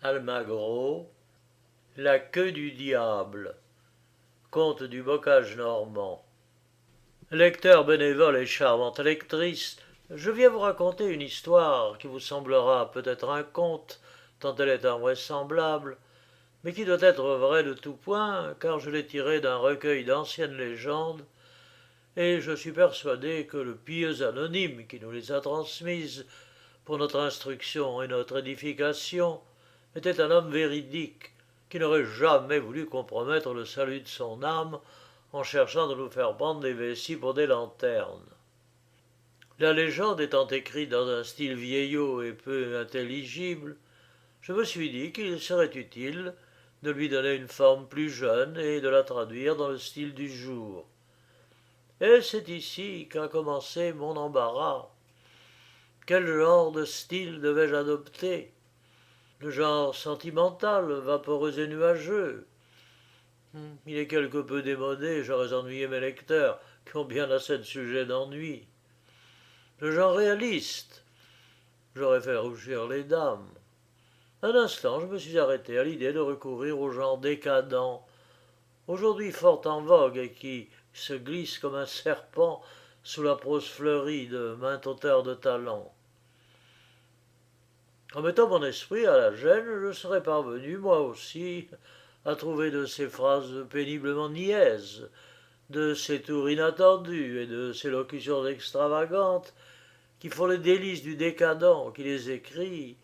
Almagro, La queue du diable, conte du bocage normand. Lecteur bénévole et charmante lectrice, je viens vous raconter une histoire qui vous semblera peut-être un conte, tant elle est invraisemblable, mais qui doit être vraie de tout point, car je l'ai tirée d'un recueil d'anciennes légendes, et je suis persuadé que le pieux anonyme qui nous les a transmises pour notre instruction et notre édification était un homme véridique qui n'aurait jamais voulu compromettre le salut de son âme en cherchant de nous faire prendre des vessies pour des lanternes. La légende étant écrite dans un style vieillot et peu intelligible, je me suis dit qu'il serait utile de lui donner une forme plus jeune et de la traduire dans le style du jour. Et c'est ici qu'a commencé mon embarras. Quel genre de style devais-je adopter? Le genre sentimental, vaporeux et nuageux. Il est quelque peu démodé, j'aurais ennuyé mes lecteurs, qui ont bien assez de sujets d'ennui. Le genre réaliste, j'aurais fait rougir les dames. Un instant, je me suis arrêté à l'idée de recourir au genre décadent, aujourd'hui fort en vogue et qui se glisse comme un serpent sous la prose fleurie de maint auteur de talent. En mettant mon esprit à la gêne, je serais parvenu, moi aussi, à trouver de ces phrases péniblement niaises, de ces tours inattendus et de ces locutions extravagantes qui font les délices du décadent qui les écrit,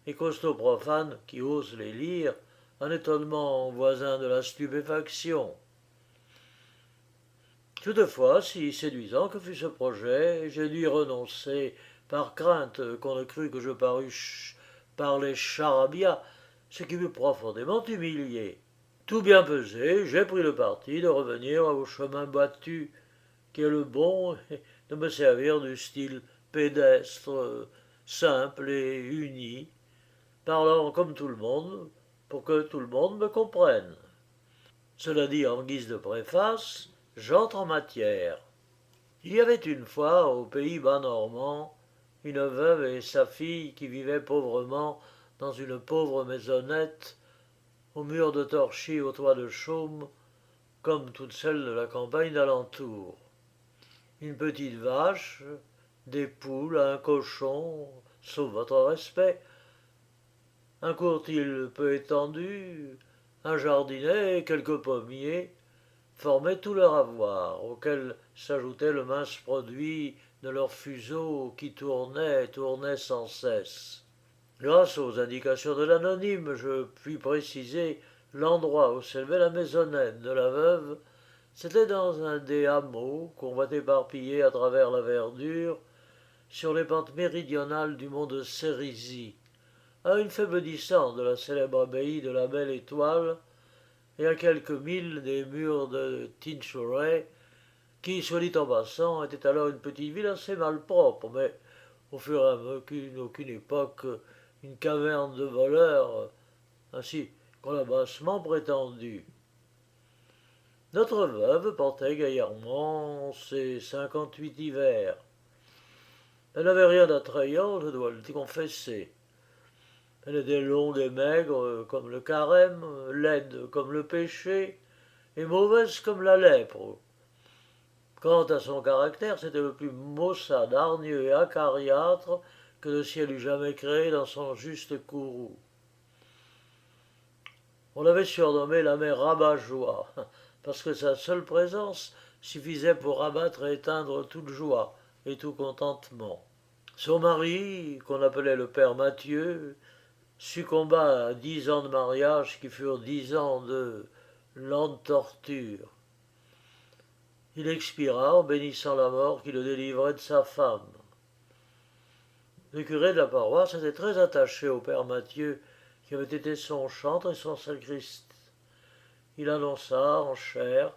et costaud profane qui ose les lire, un étonnement voisin de la stupéfaction. Toutefois, si séduisant que fût ce projet, j'ai dû y renoncer par crainte qu'on ne crût que je parusse parler charabia, ce qui m'eût profondément humilié. Tout bien pesé, j'ai pris le parti de revenir au chemin battu, qui est le bon, et de me servir du style pédestre, simple et uni, parlant comme tout le monde, pour que tout le monde me comprenne. Cela dit, en guise de préface, j'entre en matière. Il y avait une fois, au pays bas normand, une veuve et sa fille qui vivaient pauvrement dans une pauvre maisonnette, aux murs de torchis au toit de chaume, comme toutes celles de la campagne d'alentour. Une petite vache, des poules, un cochon, sauf votre respect, un courtil peu étendu, un jardinet et quelques pommiers formaient tout leur avoir, auquel s'ajoutait le mince produit de leur fuseau qui tournait et tournait sans cesse. Grâce aux indications de l'anonyme, je puis préciser l'endroit où s'élevait la maisonnette de la veuve. C'était dans un des hameaux qu'on voit éparpillés à travers la verdure sur les pentes méridionales du mont de Cérizy, à une faible distance de la célèbre abbaye de la Belle Étoile et à quelques milles des murs de Tinchurey, qui, soit dit en passant, était alors une petite ville assez malpropre, mais au fur et à mesure qu'aucune époque une caverne de voleurs, ainsi qu'on l'a bassement prétendu. Notre veuve portait gaillardement ses 58 hivers. Elle n'avait rien d'attrayant, je dois le confesser. Elle était longue et maigre comme le carême, laide comme le péché, et mauvaise comme la lèpre. Quant à son caractère, c'était le plus maussade, hargneux et acariâtre que le ciel eût jamais créé dans son juste courroux. On l'avait surnommée la mère rabat-joie, parce que sa seule présence suffisait pour abattre et éteindre toute joie et tout contentement. Son mari, qu'on appelait le père Mathieu, succomba à 10 ans de mariage qui furent 10 ans de lente torture. Il expira en bénissant la mort qui le délivrait de sa femme. Le curé de la paroisse était très attaché au père Mathieu, qui avait été son chantre et son sacriste. Il annonça en chair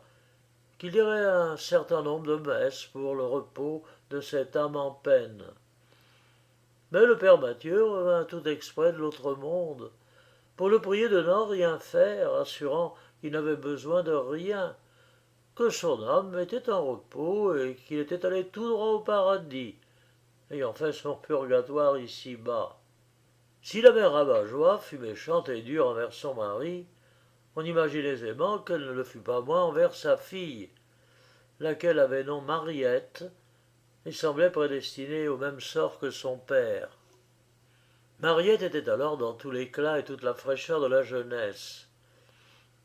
qu'il y aurait un certain nombre de messes pour le repos de cette âme en peine. Mais le père Mathieu revint tout exprès de l'autre monde, pour le prier de n'en rien faire, assurant qu'il n'avait besoin de rien, que son âme était en repos et qu'il était allé tout droit au paradis, ayant fait son purgatoire ici-bas. Si la mère Rabat-Joie fut méchante et dure envers son mari, on imagine aisément qu'elle ne le fut pas moins envers sa fille, laquelle avait nom Mariette et semblait prédestinée au même sort que son père. Mariette était alors dans tout l'éclat et toute la fraîcheur de la jeunesse.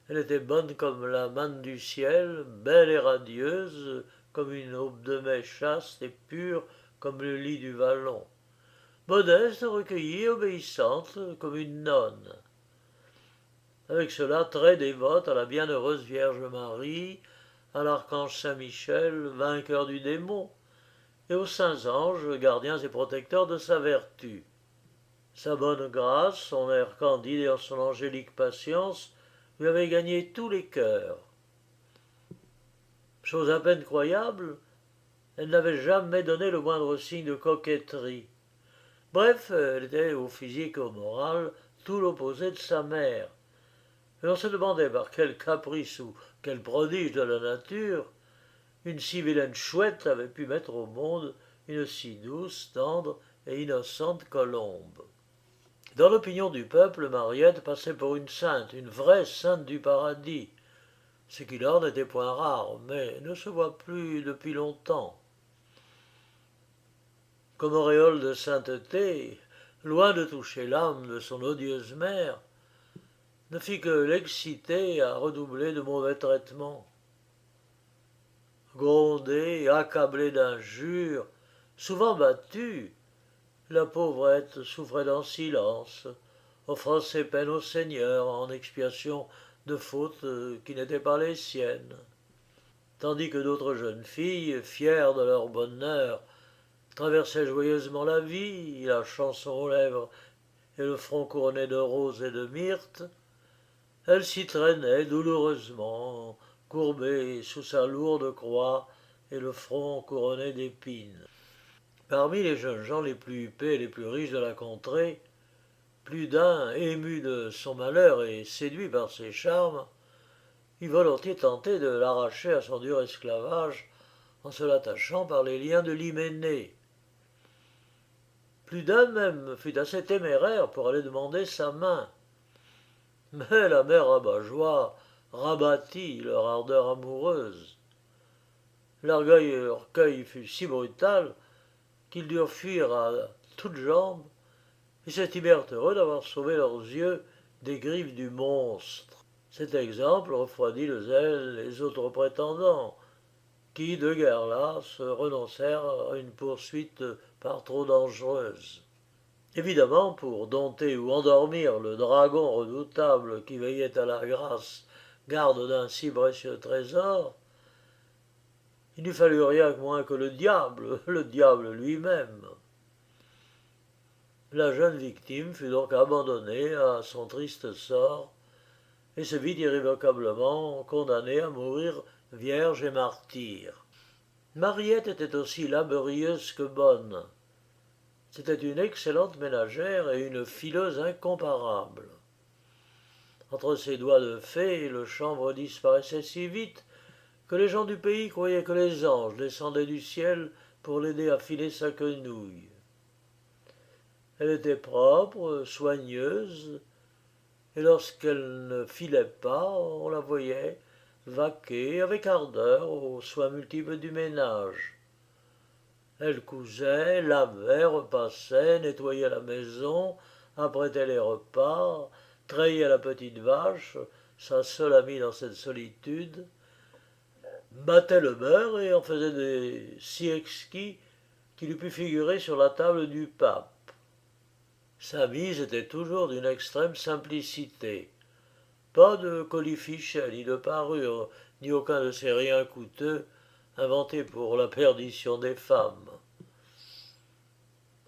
Elle était bonne comme la manne du ciel, belle et radieuse comme une aube de mai chaste et pure comme le lit du vallon, modeste, recueillie, obéissante comme une nonne. Avec cela très dévote à la bienheureuse Vierge Marie, à l'archange Saint-Michel, vainqueur du démon, et aux saints anges, gardiens et protecteurs de sa vertu. Sa bonne grâce, son air candide et son angélique patience lui avaient gagné tous les cœurs. Chose à peine croyable, elle n'avait jamais donné le moindre signe de coquetterie. Bref, elle était au physique et au moral tout l'opposé de sa mère. Et l'on se demandait par quel caprice ou quel prodige de la nature une si vilaine chouette avait pu mettre au monde une si douce, tendre et innocente colombe. Dans l'opinion du peuple, Mariette passait pour une sainte, une vraie sainte du paradis, ce qui là n'était point rare, mais ne se voit plus depuis longtemps. Comme auréole de sainteté, loin de toucher l'âme de son odieuse mère, ne fit que l'exciter à redoubler de mauvais traitements. Grondée, accablée d'injures, souvent battue, la pauvrette souffrait en silence, offrant ses peines au Seigneur en expiation de fautes qui n'étaient pas les siennes. Tandis que d'autres jeunes filles, fières de leur bonheur, traversaient joyeusement la vie, la chanson aux lèvres et le front couronné de roses et de myrtes, elle s'y traînait douloureusement, courbée sous sa lourde croix et le front couronné d'épines. Parmi les jeunes gens les plus huppés et les plus riches de la contrée, plus d'un, ému de son malheur et séduit par ses charmes, eût volontiers tenté de l'arracher à son dur esclavage en se l'attachant par les liens de l'hyménée. Plus d'un même fut assez téméraire pour aller demander sa main. Mais la mère Rabat-Joie rabattit leur ardeur amoureuse. L'orgueil fut si brutal qu'ils durent fuir à toutes jambes et s'estimèrent heureux d'avoir sauvé leurs yeux des griffes du monstre. Cet exemple refroidit le zèle des autres prétendants, qui, de guerre lasse, renoncèrent à une poursuite par trop dangereuse. Évidemment, pour dompter ou endormir le dragon redoutable qui veillait à la grâce, garde d'un si précieux trésor, il n'eût fallu rien moins que le diable lui-même. La jeune victime fut donc abandonnée à son triste sort et se vit irrévocablement condamnée à mourir vierge et martyre. Mariette était aussi laborieuse que bonne. C'était une excellente ménagère et une fileuse incomparable. Entre ses doigts de fée, le chanvre disparaissait si vite que les gens du pays croyaient que les anges descendaient du ciel pour l'aider à filer sa quenouille. Elle était propre, soigneuse, et lorsqu'elle ne filait pas, on la voyait vaquer avec ardeur aux soins multiples du ménage. Elle cousait, lavait, repassait, nettoyait la maison, apprêtait les repas, trayait la petite vache, sa seule amie dans cette solitude, battait le beurre et en faisait des si exquis qu'il eût pu figurer sur la table du pape. Sa mise était toujours d'une extrême simplicité. Pas de colifichet, ni de parure, ni aucun de ces riens coûteux inventés pour la perdition des femmes.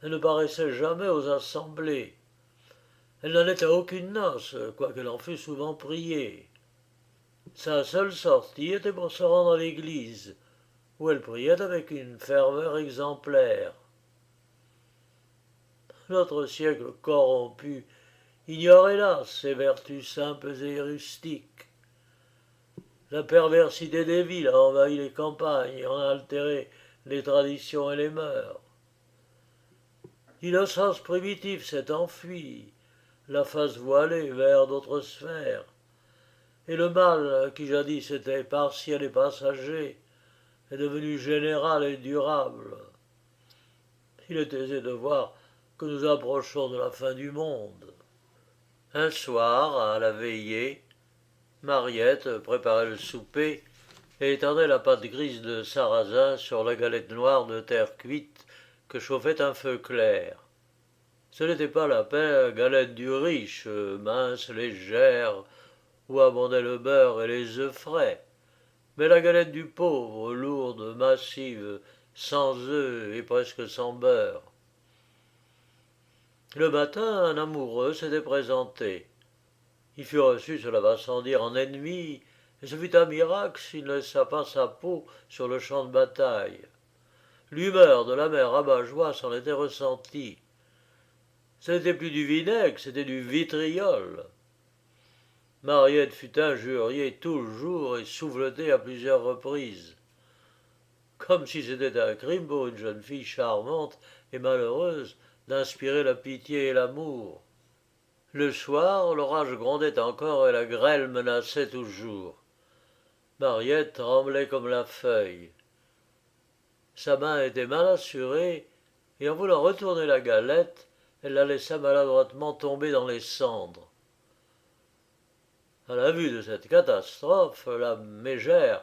Elle ne paraissait jamais aux assemblées. Elle n'en était à aucune noce, quoiqu'elle en fût souvent priée. Sa seule sortie était pour se rendre à l'église, où elle priait avec une ferveur exemplaire. Notre siècle corrompu ignore hélas ces vertus simples et rustiques. La perversité des villes a envahi les campagnes et en a altéré les traditions et les mœurs. L'innocence primitive s'est enfuie, la face voilée vers d'autres sphères, et le mal, qui jadis était partiel et passager, est devenu général et durable. Il est aisé de voir que nous approchons de la fin du monde. Un soir, à la veillée, Mariette préparait le souper et étendait la pâte grise de sarrasin sur la galette noire de terre cuite que chauffait un feu clair. Ce n'était pas la galette du riche, mince, légère, où abondait le beurre et les œufs frais, mais la galette du pauvre, lourde, massive, sans œufs et presque sans beurre. Le matin, un amoureux s'était présenté. Il fut reçu, cela va sans dire, en ennemi, et ce fut un miracle s'il ne laissa pas sa peau sur le champ de bataille. L'humeur de la mère rabat-joie s'en était ressentie. Ce n'était plus du vinaigre, c'était du vitriol. Mariette fut injuriée tout le jour et souffletée à plusieurs reprises. Comme si c'était un crime pour une jeune fille charmante et malheureuse d'inspirer la pitié et l'amour. Le soir, l'orage grondait encore et la grêle menaçait toujours. Mariette tremblait comme la feuille. Sa main était mal assurée, et en voulant retourner la galette, elle la laissa maladroitement tomber dans les cendres. À la vue de cette catastrophe, la mégère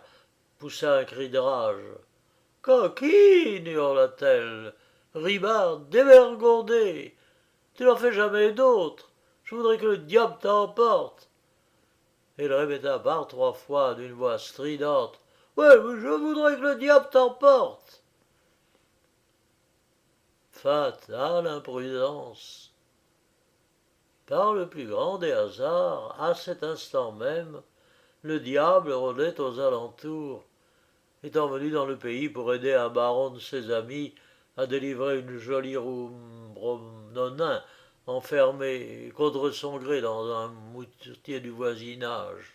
poussa un cri de rage. Coquine, hurla-t-elle, ribarde, dévergondée, tu n'en fais jamais d'autre. Je voudrais que le diable t'emporte. Et elle répéta par 3 fois d'une voix stridente. Ouais, mais je voudrais que le diable t'emporte. Fatale imprudence. Par le plus grand des hasards, à cet instant même, le diable rôdait aux alentours, étant venu dans le pays pour aider un baron de ses amis à délivrer une jolie nonain enfermée contre son gré dans un moutier du voisinage.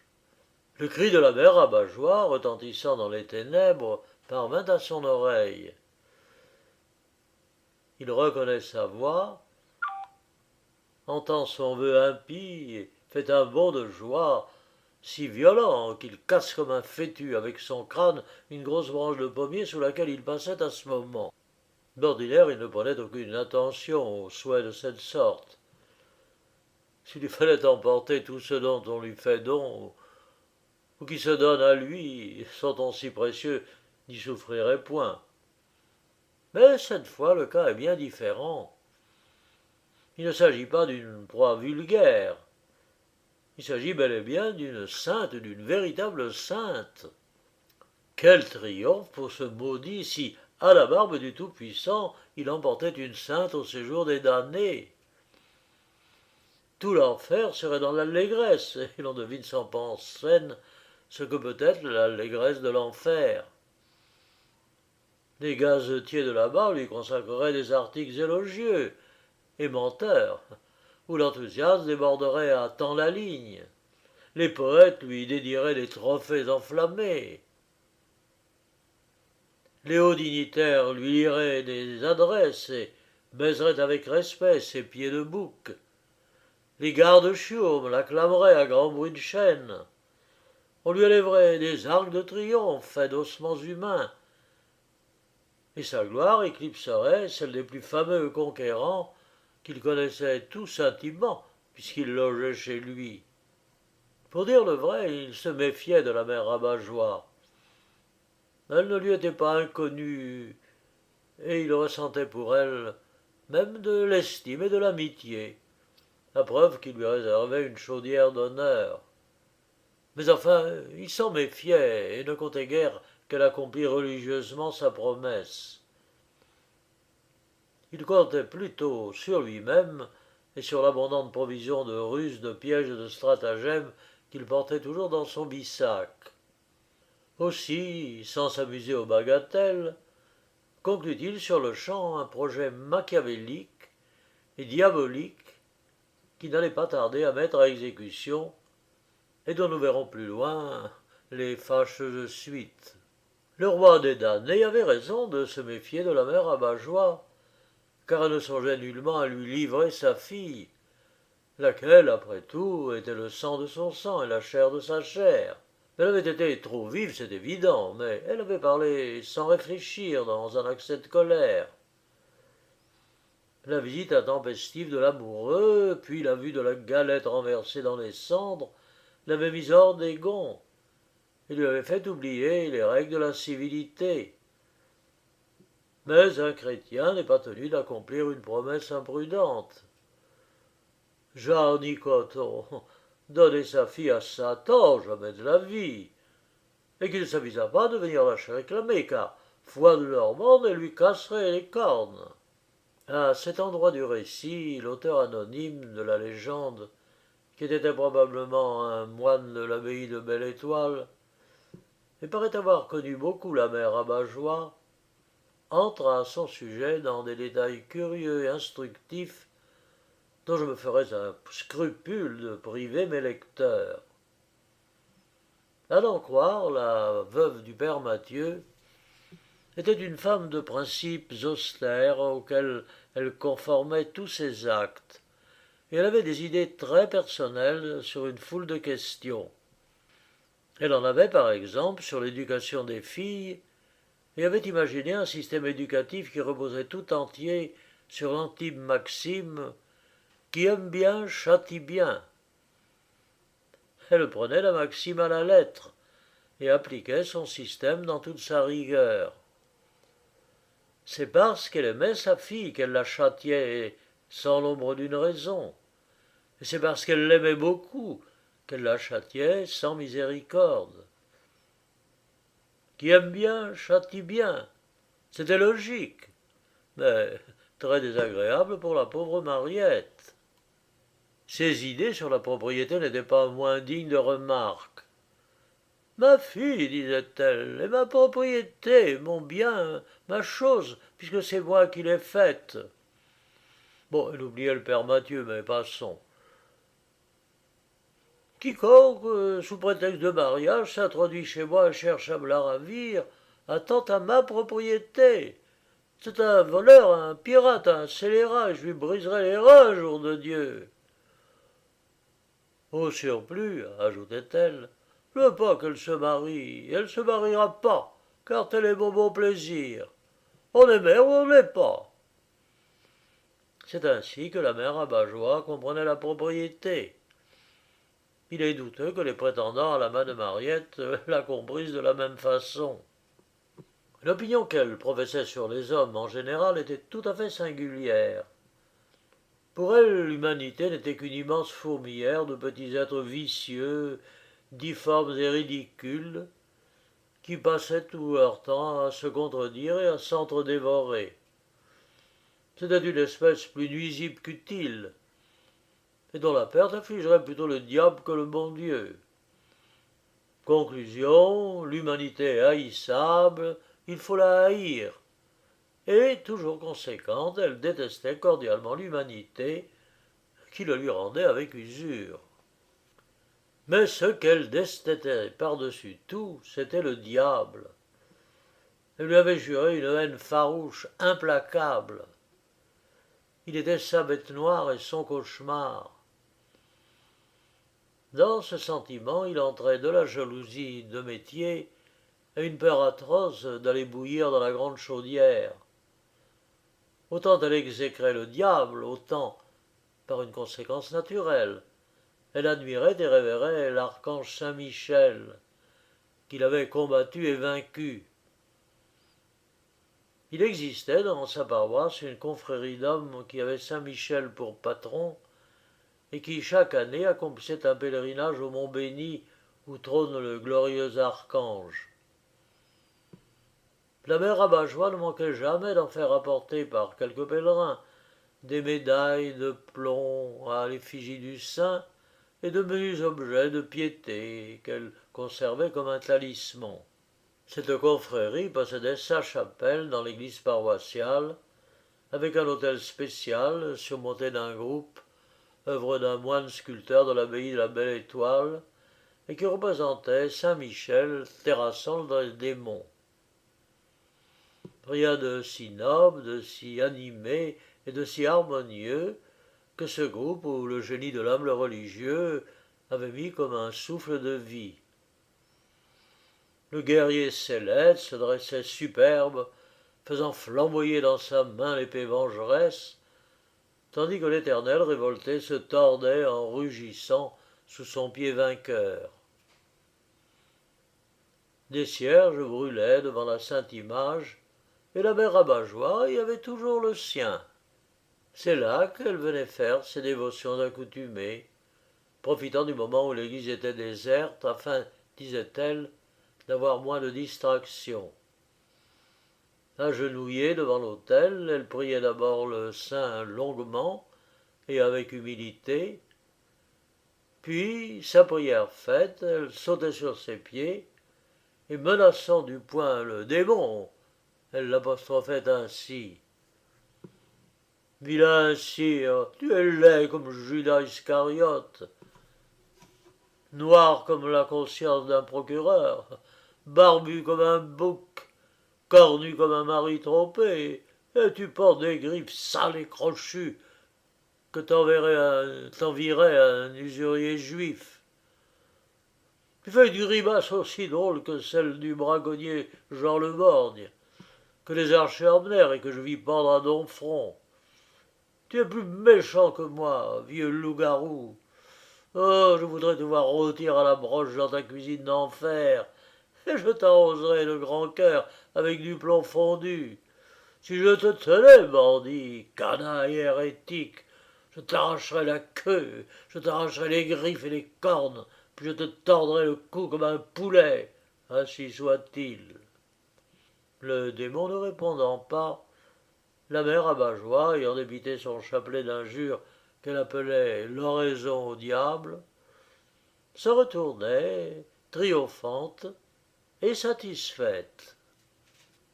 Le cri de la mère rabat-joie, retentissant dans les ténèbres, parvint à son oreille. Il reconnaît sa voix, entend son vœu impie et fait un bond de joie si violent qu'il casse comme un fétu avec son crâne une grosse branche de pommier sous laquelle il passait à ce moment. D'ordinaire, il ne prenait aucune attention aux souhaits de cette sorte. S'il lui fallait emporter tout ce dont on lui fait don, ou qui se donne à lui, son don si précieux, n'y souffrirait point. Mais cette fois, le cas est bien différent. Il ne s'agit pas d'une proie vulgaire. Il s'agit bel et bien d'une sainte, d'une véritable sainte. Quel triomphe pour ce maudit si, à la barbe du Tout-Puissant, il emportait une sainte au séjour des damnés. Tout l'enfer serait dans l'allégresse, et l'on devine sans peine ce que peut être l'allégresse de l'enfer. Les gazetiers de là-bas lui consacreraient des articles élogieux et menteurs, où l'enthousiasme déborderait à tant la ligne. Les poètes lui dédieraient des trophées enflammés. Les hauts dignitaires lui liraient des adresses et baiseraient avec respect ses pieds de bouc. Les gardes-chiourmes l'acclameraient à grand bruit de chaîne. On lui élèverait des arcs de triomphe faits d'ossements humains, et sa gloire éclipserait celle des plus fameux conquérants qu'il connaissait tous intimement, puisqu'il logeait chez lui. Pour dire le vrai, il se méfiait de la mère rabat-joie. Elle ne lui était pas inconnue, et il ressentait pour elle même de l'estime et de l'amitié, la preuve qu'il lui réservait une chaudière d'honneur. Mais enfin, il s'en méfiait et ne comptait guère qu'elle accomplît religieusement sa promesse. Il comptait plutôt sur lui-même et sur l'abondante provision de ruses, de pièges et de stratagèmes qu'il portait toujours dans son bissac. Aussi, sans s'amuser aux bagatelles, conclut-il sur-le-champ un projet machiavélique et diabolique qui n'allait pas tarder à mettre à exécution et dont nous verrons plus loin les fâcheuses suites. Le roi des damnés avait raison de se méfier de la mère rabat-joie, car elle ne songeait nullement à lui livrer sa fille, laquelle, après tout, était le sang de son sang et la chair de sa chair. Elle avait été trop vive, c'est évident, mais elle avait parlé sans réfléchir, dans un accès de colère. La visite intempestive de l'amoureux, puis la vue de la galette renversée dans les cendres, l'avaient mise hors des gonds, et lui avait fait oublier les règles de la civilité. Mais un chrétien n'est pas tenu d'accomplir une promesse imprudente. Jean Nicoton, donner sa fille à Satan, jamais de la vie, et qu'il ne s'avisa pas de venir la réclamer, car foi de Normande, elle lui casserait les cornes. À cet endroit du récit, l'auteur anonyme de la légende, qui était probablement un moine de l'abbaye de Belle-Étoile, et paraît avoir connu beaucoup la mère Rabat-Joie, entre à son sujet dans des détails curieux et instructifs dont je me ferais un scrupule de priver mes lecteurs. À n'en croire, la veuve du père Mathieu était une femme de principes austères auxquels elle conformait tous ses actes, et elle avait des idées très personnelles sur une foule de questions. Elle en avait par exemple sur l'éducation des filles, et avait imaginé un système éducatif qui reposait tout entier sur l'antime maxime « qui aime bien châtie bien ». Elle prenait la maxime à la lettre et appliquait son système dans toute sa rigueur. C'est parce qu'elle aimait sa fille qu'elle la châtiait sans l'ombre d'une raison, et c'est parce qu'elle l'aimait beaucoup qu'elle la châtiait sans miséricorde. Qui aime bien châtie bien, c'était logique, mais très désagréable pour la pauvre Mariette. Ses idées sur la propriété n'étaient pas moins dignes de remarque. Ma fille, disait-elle, est ma propriété, mon bien, ma chose, puisque c'est moi qui l'ai faite. Bon, elle oubliait le père Mathieu, mais passons. Quiconque, sous prétexte de mariage, s'introduit chez moi et cherche à me la ravir, attend à ma propriété. C'est un voleur, un pirate, un scélérat, et je lui briserai les reins, jour de Dieu. Au surplus, ajoutait-elle, je veux pas qu'elle se marie, et elle se mariera pas, car tel est mon bon plaisir. On est mère ou on n'est pas. C'est ainsi que la mère Rabat-Joie comprenait la propriété. Il est douteux que les prétendants à la main de Mariette la comprissent de la même façon. L'opinion qu'elle professait sur les hommes en général était tout à fait singulière. Pour elle, l'humanité n'était qu'une immense fourmilière de petits êtres vicieux, difformes et ridicules, qui passaient tout leur temps à se contredire et à s'entre-dévorer. C'était une espèce plus nuisible qu'utile, et dont la perte affligerait plutôt le diable que le bon Dieu. Conclusion, l'humanité est haïssable, il faut la haïr. Et, toujours conséquente, elle détestait cordialement l'humanité, qui le lui rendait avec usure. Mais ce qu'elle détestait par-dessus tout, c'était le diable. Elle lui avait juré une haine farouche, implacable. Il était sa bête noire et son cauchemar. Dans ce sentiment, il entrait de la jalousie de métier et une peur atroce d'aller bouillir dans la grande chaudière. Autant elle exécrait le diable, autant, par une conséquence naturelle, elle admirait et révérait l'archange Saint-Michel, qu'il avait combattu et vaincu. Il existait dans sa paroisse une confrérie d'hommes qui avait Saint-Michel pour patron et qui chaque année accomplissait un pèlerinage au Mont Béni où trône le glorieux archange. La mère Rabat-Joie ne manquait jamais d'en faire apporter par quelques pèlerins des médailles de plomb à l'effigie du saint et de menus objets de piété qu'elle conservait comme un talisman. Cette confrérie possédait sa chapelle dans l'église paroissiale, avec un autel spécial surmonté d'un groupe, œuvre d'un moine sculpteur de l'abbaye de la Belle-Étoile, et qui représentait saint Michel terrassant le démon. Rien de si noble, de si animé et de si harmonieux que ce groupe où le génie de l'homme, le religieux, avait mis comme un souffle de vie. Le guerrier céleste se dressait superbe, faisant flamboyer dans sa main l'épée vengeresse, tandis que l'Éternel révolté se tordait en rugissant sous son pied vainqueur. Des cierges brûlaient devant la sainte image, et la mère Rabat-Joie y avait toujours le sien. C'est là qu'elle venait faire ses dévotions accoutumées, profitant du moment où l'église était déserte, afin, disait-elle, d'avoir moins de distractions. Agenouillée devant l'autel, elle priait d'abord le saint longuement et avec humilité, puis, sa prière faite, elle sautait sur ses pieds, et menaçant du poing le démon, elle l'apostrophait ainsi. Vilain sire, tu es laid comme Judas Iscariote, noir comme la conscience d'un procureur, barbu comme un bouc, cornu comme un mari trompé, et tu portes des griffes sales et crochues que t'envierait un usurier juif. Tu fais une grimace aussi drôle que celle du braconnier Jean le Borgne, que les archers emmenèrent et que je vis pendre à Domfront. Tu es plus méchant que moi, vieux loup-garou. Oh, je voudrais te voir rôtir à la broche dans ta cuisine d'enfer, et je t'arroserais de grand cœur avec du plomb fondu. Si je te tenais, bandit, canaille hérétique, je t'arracherais la queue, je t'arracherais les griffes et les cornes, puis je te tordrais le cou comme un poulet, ainsi soit-il. Le démon ne répondant pas, la mère Rabat-Joie, ayant débité son chapelet d'injures qu'elle appelait l'oraison au diable, se retournait, triomphante et satisfaite.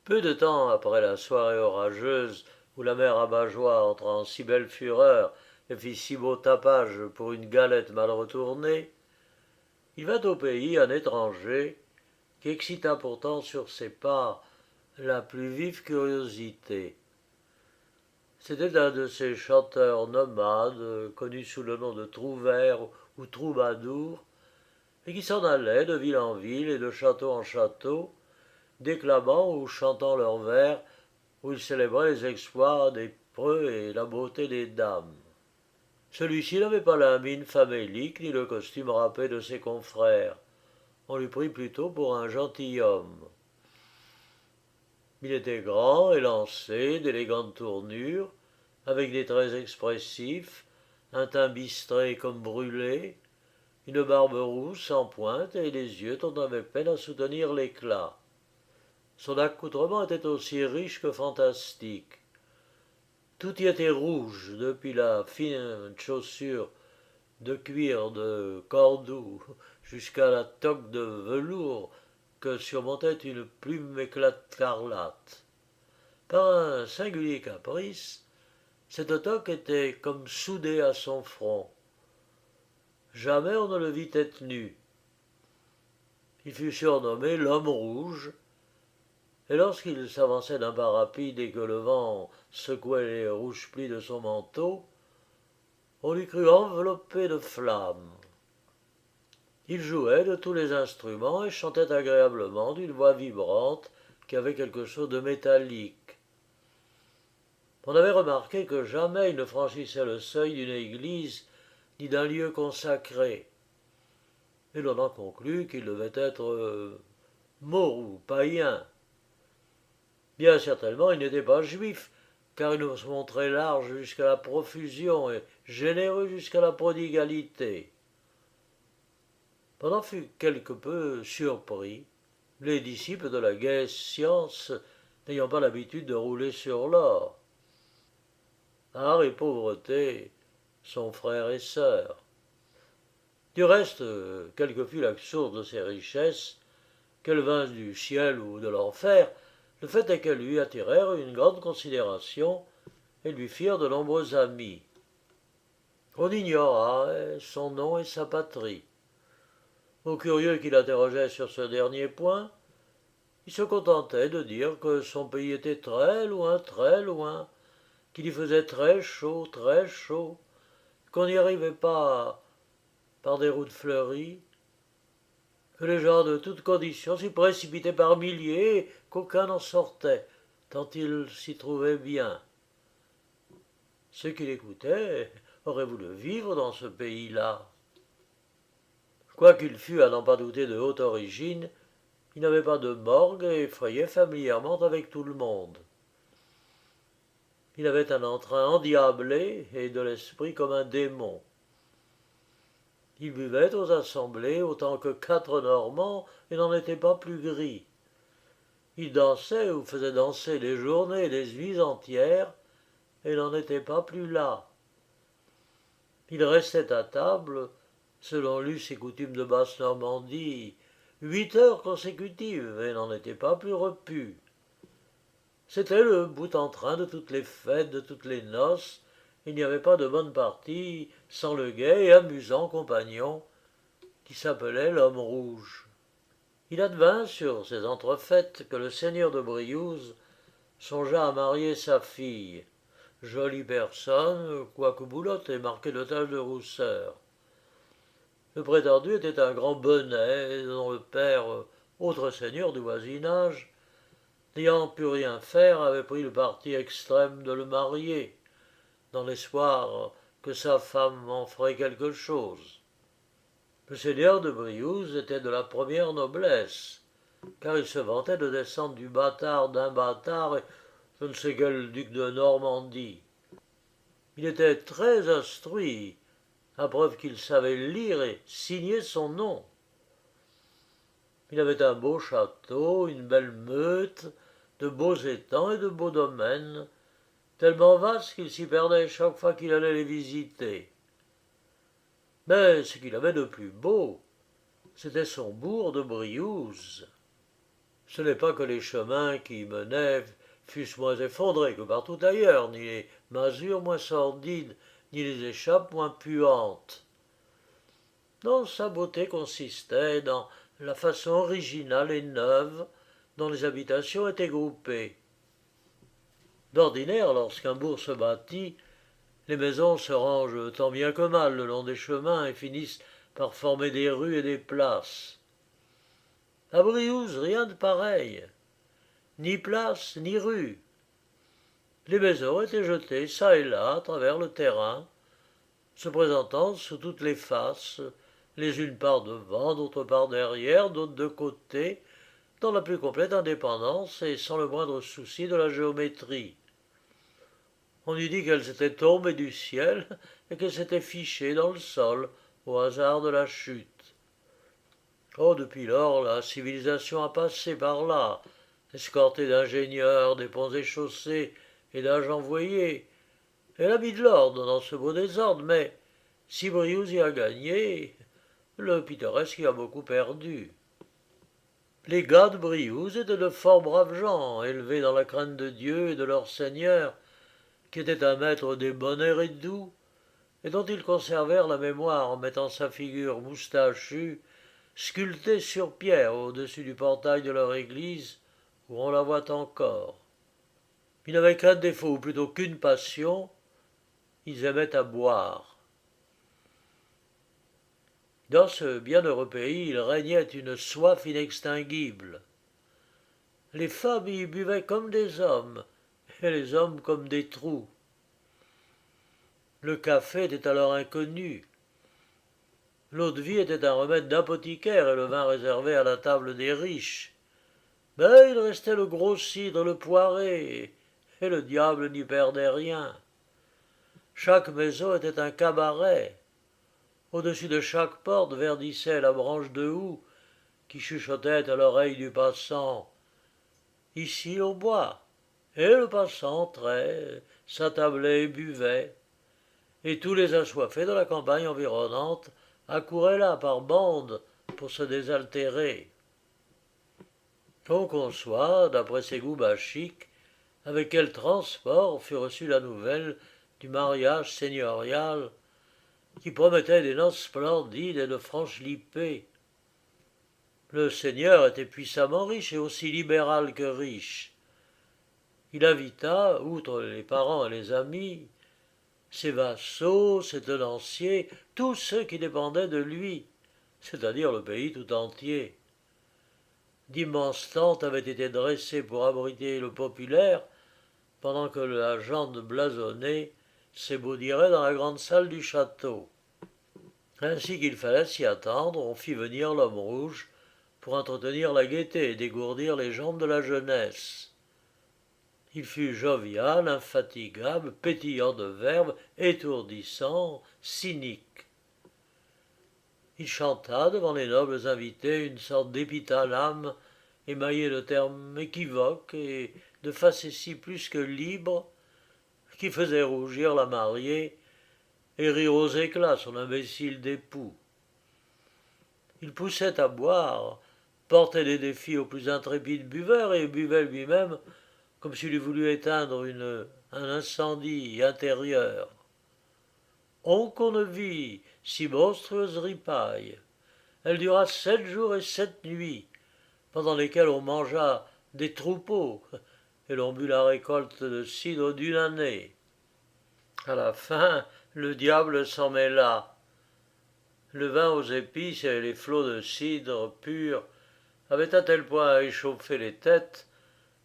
Peu de temps après la soirée orageuse où la mère Rabat-Joie entra en si belle fureur et fit si beau tapage pour une galette mal retournée, il vint au pays un étranger qui excita pourtant sur ses pas la plus vive curiosité. C'était un de ces chanteurs nomades, connus sous le nom de trouvères ou troubadours, et qui s'en allaient de ville en ville et de château en château, déclamant ou chantant leurs vers, où ils célébraient les exploits des preux et la beauté des dames. Celui-ci n'avait pas la mine famélique ni le costume râpé de ses confrères. On lui prit plutôt pour un gentilhomme. Il était grand, élancé, d'élégantes tournures, avec des traits expressifs, un teint bistré comme brûlé, une barbe rousse en pointe et des yeux dont on avait peine à soutenir l'éclat. Son accoutrement était aussi riche que fantastique. Tout y était rouge, depuis la fine chaussure de cuir de Cordoue jusqu'à la toque de velours que surmontait une plume écarlate. Par un singulier caprice, cette toque était comme soudée à son front. Jamais on ne le vit tête nue. Il fut surnommé l'homme rouge, et lorsqu'il s'avançait d'un pas rapide et que le vent secouait les rouges plis de son manteau, on lui crut enveloppé de flammes. Il jouait de tous les instruments et chantait agréablement d'une voix vibrante qui avait quelque chose de métallique. On avait remarqué que jamais il ne franchissait le seuil d'une église ni d'un lieu consacré, et l'on en conclut qu'il devait être mort ou païen. Bien certainement il n'était pas juif, car il nous montrait large jusqu'à la profusion et généreux jusqu'à la prodigalité. On en fut quelque peu surpris, les disciples de la gaie science n'ayant pas l'habitude de rouler sur l'or. Art et pauvreté sont frères et sœurs. Du reste, quelle que fût la source de ses richesses, qu'elles vinssent du ciel ou de l'enfer, le fait est qu'elles lui attirèrent une grande considération et lui firent de nombreux amis. On ignora son nom et sa patrie. Aux curieux qui l'interrogeaient sur ce dernier point, il se contentait de dire que son pays était très loin, qu'il y faisait très chaud, qu'on n'y arrivait pas par des routes fleuries, que les gens de toutes conditions s'y précipitaient par milliers et qu'aucun n'en sortait, tant ils s'y trouvaient bien. Ceux qui l'écoutaient auraient voulu vivre dans ce pays-là. Quoiqu'il fût, à n'en pas douter, de haute origine, il n'avait pas de morgue et effrayait familièrement avec tout le monde. Il avait un entrain endiablé et de l'esprit comme un démon. Il buvait aux assemblées autant que 4 Normands et n'en était pas plus gris. Il dansait ou faisait danser les journées et les nuits entières et n'en était pas plus las. Il restait à table, selon lui ses coutumes de basse Normandie, 8 heures consécutives et n'en était pas plus repu. C'était le bout en train de toutes les fêtes, de toutes les noces. Il n'y avait pas de bonne partie sans le gai et amusant compagnon qui s'appelait l'homme rouge. Il advint sur ces entrefaites que le seigneur de Briouze songea à marier sa fille, jolie personne, quoique boulotte et marquée de taches de rousseur. Le prétendu était un grand bonnet dont le père, autre seigneur du voisinage, n'ayant pu rien faire, avait pris le parti extrême de le marier, dans l'espoir que sa femme en ferait quelque chose. Le seigneur de Briouze était de la première noblesse, car il se vantait de descendre du bâtard d'un bâtard et je ne sais quel duc de Normandie. Il était très instruit, à preuve qu'il savait lire et signer son nom. Il avait un beau château, une belle meute, de beaux étangs et de beaux domaines, tellement vastes qu'il s'y perdait chaque fois qu'il allait les visiter. Mais ce qu'il avait de plus beau, c'était son bourg de Briouze. Ce n'est pas que les chemins qui y menaient fussent moins effondrés que partout ailleurs, ni les masures moins sordides, ni les échappes moins puantes. Non, sa beauté consistait dans la façon originale et neuve dont les habitations étaient groupées. D'ordinaire, lorsqu'un bourg se bâtit, les maisons se rangent tant bien que mal le long des chemins et finissent par former des rues et des places. À Briouze, rien de pareil. Ni place, ni rue. Les maisons étaient jetées çà et là à travers le terrain, se présentant sous toutes les faces, les unes par devant, d'autres par derrière, d'autres de côté, dans la plus complète indépendance et sans le moindre souci de la géométrie. On eût dit qu'elles étaient tombées du ciel et qu'elles s'étaient fichées dans le sol au hasard de la chute. Oh, depuis lors, la civilisation a passé par là, escortée d'ingénieurs, des ponts et chaussées et d'agents voyés. Elle a mis de l'ordre dans ce beau désordre, mais si Briouze y a gagné, le pittoresque y a beaucoup perdu. Les gars de Briouze étaient de fort braves gens, élevés dans la crainte de Dieu et de leur Seigneur, qui était un maître débonnaire et doux, et dont ils conservèrent la mémoire en mettant sa figure moustachue, sculptée sur pierre au-dessus du portail de leur église, où on la voit encore. Ils n'avaient qu'un défaut, ou plutôt qu'une passion, ils aimaient à boire. Dans ce bienheureux pays, il régnait une soif inextinguible. Les femmes y buvaient comme des hommes, et les hommes comme des trous. Le café était alors inconnu. L'eau-de-vie était un remède d'apothicaire et le vin réservé à la table des riches. Mais il restait le gros cidre, le poiré, et le diable n'y perdait rien. Chaque maison était un cabaret. Au-dessus de chaque porte verdissait la branche de houx qui chuchotait à l'oreille du passant. Ici l'on boit. Et le passant entrait, s'attablait et buvait. Et tous les assoiffés de la campagne environnante accouraient là par bandes pour se désaltérer. On conçoit, d'après ses goûts bachiques, avec quel transport fut reçue la nouvelle du mariage seigneurial qui promettait des noces splendides et de franches lippées. Le seigneur était puissamment riche et aussi libéral que riche. il invita, outre les parents et les amis, ses vassaux, ses tenanciers, tous ceux qui dépendaient de lui, c'est-à-dire le pays tout entier. D'immenses tentes avaient été dressées pour abriter le populaire, pendant que la gente blasonnée s'ébaudirait dans la grande salle du château. Ainsi qu'il fallait s'y attendre, on fit venir l'homme rouge pour entretenir la gaieté et dégourdir les jambes de la jeunesse. Il fut jovial, infatigable, pétillant de verve, étourdissant, cynique. Il chanta devant les nobles invités une sorte d'épithalame émaillé de termes équivoques et de facéties plus que libres, qui faisait rougir la mariée et rire aux éclats son imbécile d'époux. Il poussait à boire, portait des défis aux plus intrépides buveurs et buvait lui-même comme s'il eût voulu éteindre un incendie intérieur. On qu'on ne vit si monstrueuse ripaille. Elle dura 7 jours et 7 nuits, pendant lesquels on mangea des troupeaux et l'on but la récolte de cidre d'une année. À la fin, le diable s'en mêla. Le vin aux épices et les flots de cidre pur avaient à tel point échauffé les têtes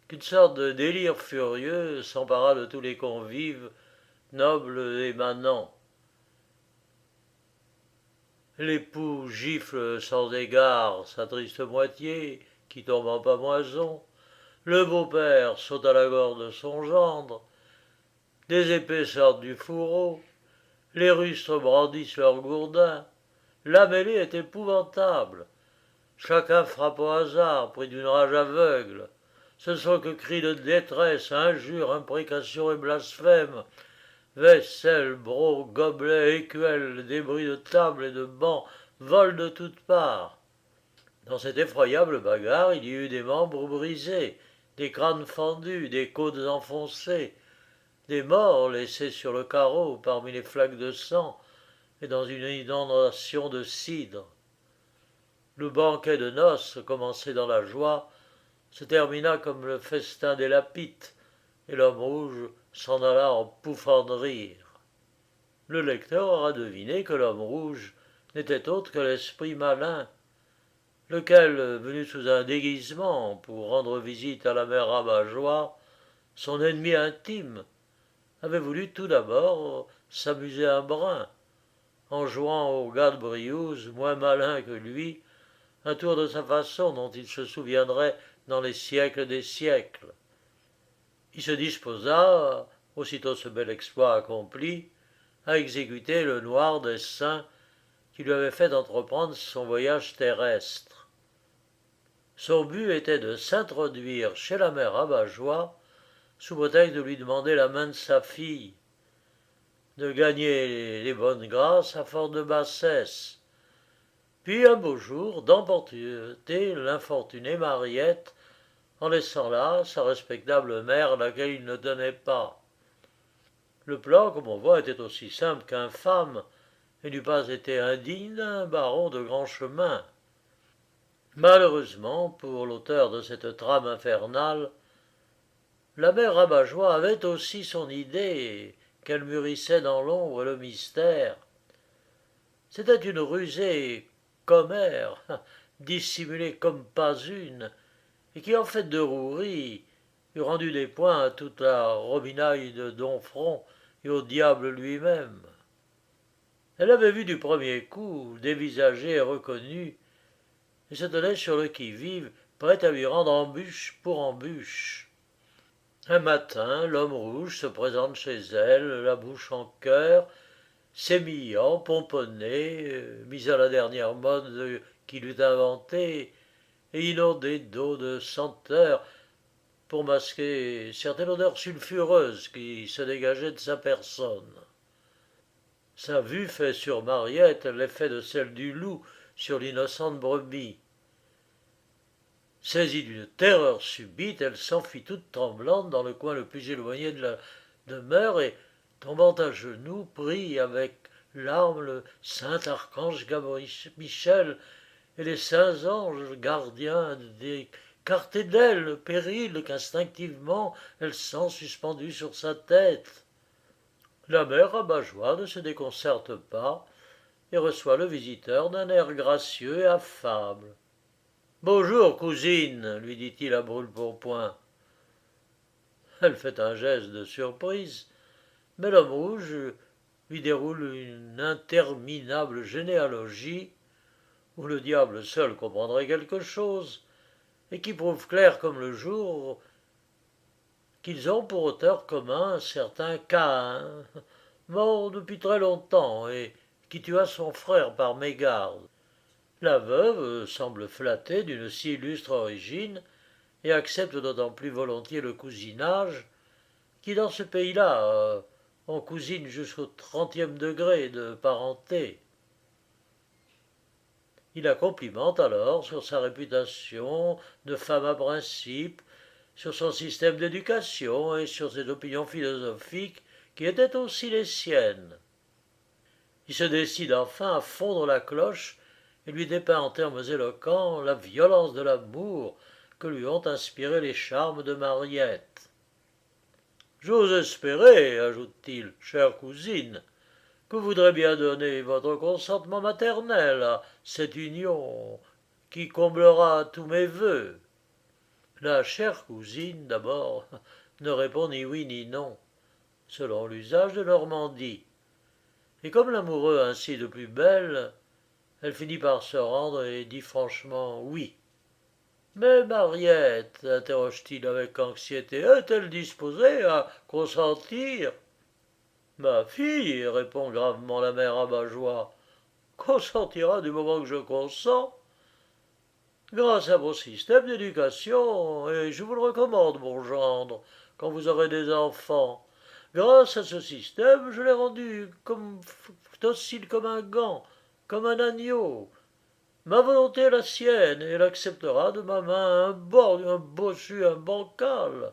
qu'une sorte de délire furieux s'empara de tous les convives, nobles et manants. L'époux gifle sans égard sa triste moitié, qui tombe en pâmoison. Le beau-père saute à la gorge de son gendre. Des épées sortent du fourreau. Les rustres brandissent leurs gourdins. La mêlée est épouvantable. Chacun frappe au hasard, pris d'une rage aveugle. Ce ne sont que cris de détresse, injures, imprécations et blasphèmes. Vaisselle, brocs, gobelets, écuelles, débris de tables et de bancs volent de toutes parts. Dans cette effroyable bagarre, il y eut des membres brisés, des crânes fendus, des côtes enfoncées, des morts laissés sur le carreau parmi les flaques de sang et dans une inondation de cidre. Le banquet de noces, commencé dans la joie, se termina comme le festin des Lapites, et l'homme rouge s'en alla en pouffant de rire. Le lecteur aura deviné que l'homme rouge n'était autre que l'esprit malin, lequel, venu sous un déguisement pour rendre visite à la mère Rabat-Joie, son ennemi intime, avait voulu tout d'abord s'amuser un brin, en jouant au gars de Briouze, moins malin que lui, un tour de sa façon dont il se souviendrait dans les siècles des siècles. Il se disposa, aussitôt ce bel exploit accompli, à exécuter le noir dessein qui lui avait fait entreprendre son voyage terrestre. Son but était de s'introduire chez la mère Rabat-Joie sous prétexte de lui demander la main de sa fille, de gagner les bonnes grâces à force de bassesse, puis un beau jour d'emporter l'infortunée Mariette en laissant là sa respectable mère à laquelle il ne tenait pas. Le plan, comme on voit, était aussi simple qu'infâme et n'eût pas été indigne d'un baron de grand chemin. Malheureusement, pour l'auteur de cette trame infernale, la mère Rabat-Joie avait aussi son idée, qu'elle mûrissait dans l'ombre et le mystère. C'était une rusée commère, dissimulée comme pas une, et qui, en fait de rouerie, eût rendu des points à toute la robinaille de Domfront et au diable lui-même. Elle avait vu du premier coup, dévisagé et reconnu, et se tenait sur le qui-vive, prête à lui rendre embûche pour embûche. Un matin, l'homme rouge se présente chez elle, la bouche en cœur, sémillant, pomponné, mis à la dernière mode qu'il eût inventée, et inondé d'eau de senteur pour masquer certaine odeur sulfureuse qui se dégageait de sa personne. Sa vue fait sur Mariette l'effet de celle du loup sur l'innocente brebis. Saisie d'une terreur subite, elle s'enfuit toute tremblante dans le coin le plus éloigné de la demeure et, tombant à genoux, prie avec larmes le saint archange Gabriel Michel et les saints anges gardiens des qu'arté d'elle le péril qu'instinctivement elle sent suspendu sur sa tête. La mère rabat-joie ne se déconcerte pas et reçoit le visiteur d'un air gracieux et affable. Bonjour, cousine, lui dit-il à brûle-pourpoint. Elle fait un geste de surprise, mais l'homme rouge lui déroule une interminable généalogie où le diable seul comprendrait quelque chose, et qui prouve clair comme le jour qu'ils ont pour auteur commun un certain Caïn, mort depuis très longtemps et qui tua son frère par mégarde. La veuve semble flattée d'une si illustre origine et accepte d'autant plus volontiers le cousinage qui dans ce pays-là on cousine jusqu'au 30e degré de parenté. Il la complimente alors sur sa réputation de femme à principe, sur son système d'éducation et sur ses opinions philosophiques qui étaient aussi les siennes. Il se décide enfin à fondre la cloche et lui dépeint en termes éloquents la violence de l'amour que lui ont inspiré les charmes de Mariette. J'ose espérer, ajoute-t-il, chère cousine, que vous voudrez bien donner votre consentement maternel à cette union qui comblera tous mes vœux. La chère cousine, d'abord, ne répond ni oui ni non, selon l'usage de Normandie. Et comme l'amoureux ainsi de plus belle, elle finit par se rendre et dit franchement oui. Mais Mariette, interroge-t-il avec anxiété, est-elle disposée à consentir? Ma fille, répond gravement la mère Abat-Joie, consentira du moment que je consens, grâce à mon système d'éducation, et je vous le recommande, mon gendre, quand vous aurez des enfants. Grâce à ce système, je l'ai rendu comme docile comme un gant, comme un agneau. Ma volonté est la sienne, et elle acceptera de ma main un borgne, un bossu, un bancal.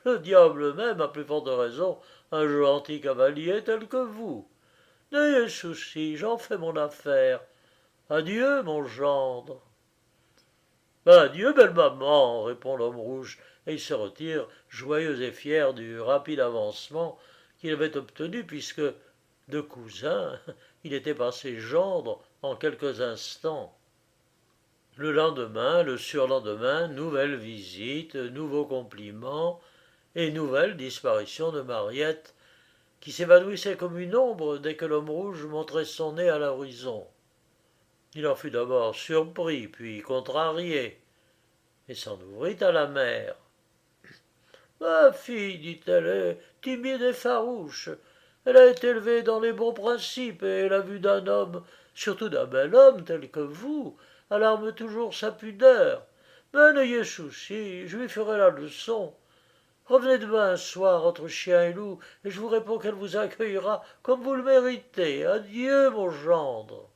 Le diable même, à plus forte raison, un gentil cavalier tel que vous. N'ayez souci, j'en fais mon affaire. Adieu, mon gendre. Adieu, belle maman, répond l'homme rouge, et il se retire, joyeux et fier du rapide avancement qu'il avait obtenu, puisque, de cousin, il était passé gendre en quelques instants. Le lendemain, le surlendemain, nouvelle visite, nouveaux compliments et nouvelle disparition de Mariette, qui s'évanouissait comme une ombre dès que l'homme rouge montrait son nez à l'horizon. Il en fut d'abord surpris, puis contrarié, et s'en ouvrit à la mère. Ma fille, dit-elle, est timide et farouche. Elle a été élevée dans les bons principes, et la vue d'un homme, surtout d'un bel homme tel que vous, alarme toujours sa pudeur. Mais n'ayez souci, je lui ferai la leçon. Revenez demain soir entre chien et loup, et je vous réponds qu'elle vous accueillera comme vous le méritez. Adieu, mon gendre.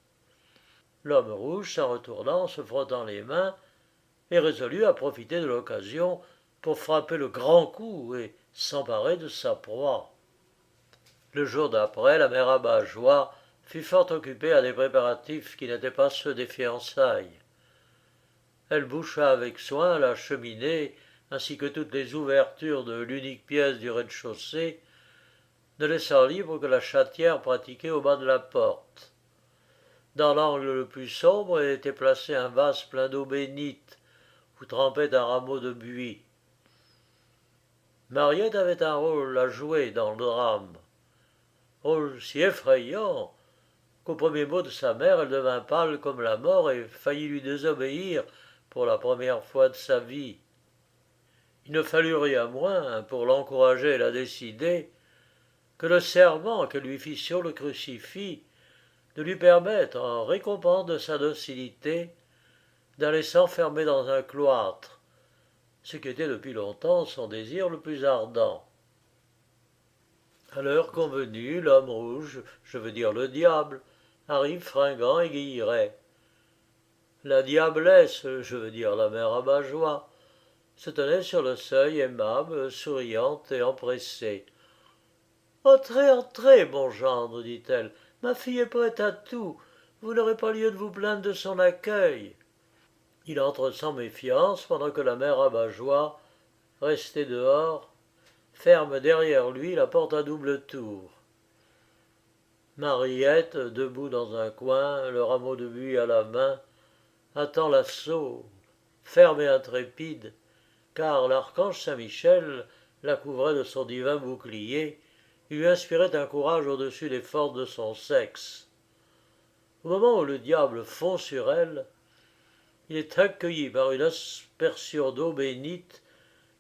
L'homme rouge s'en retourna en se frottant les mains, et résolut à profiter de l'occasion pour frapper le grand coup et s'emparer de sa proie. Le jour d'après, la mère Abat-Joie fut fort occupée à des préparatifs qui n'étaient pas ceux des fiançailles. Elle boucha avec soin la cheminée ainsi que toutes les ouvertures de l'unique pièce du rez-de-chaussée, ne laissant libre que la chatière pratiquée au bas de la porte. Dans l'angle le plus sombre était placé un vase plein d'eau bénite, où trempait un rameau de buis. Mariette avait un rôle à jouer dans le drame, rôle si effrayant qu'au premier mot de sa mère elle devint pâle comme la mort et faillit lui désobéir pour la première fois de sa vie. Il ne fallut rien moins, pour l'encourager et la décider, que le serment qu'elle lui fit sur le crucifix de lui permettre, en récompense de sa docilité, d'aller s'enfermer dans un cloître, ce qui était depuis longtemps son désir le plus ardent. À l'heure convenue, l'homme rouge, je veux dire le diable, arrive fringant et guilleret. La diablesse, je veux dire la mère Abat-Joie, se tenait sur le seuil aimable, souriante et empressée. Entrez, entrez, mon gendre, dit-elle, ma fille est prête à tout, vous n'aurez pas lieu de vous plaindre de son accueil. Il entre sans méfiance pendant que la mère Rabat-Joie, restée dehors, ferme derrière lui la porte à double tour. Mariette, debout dans un coin, le rameau de buis à la main, attend l'assaut, ferme et intrépide, car l'archange Saint-Michel la couvrait de son divin bouclier, et lui inspirait un courage au-dessus des forces de son sexe. Au moment où le diable fond sur elle, il est accueilli par une aspersion d'eau bénite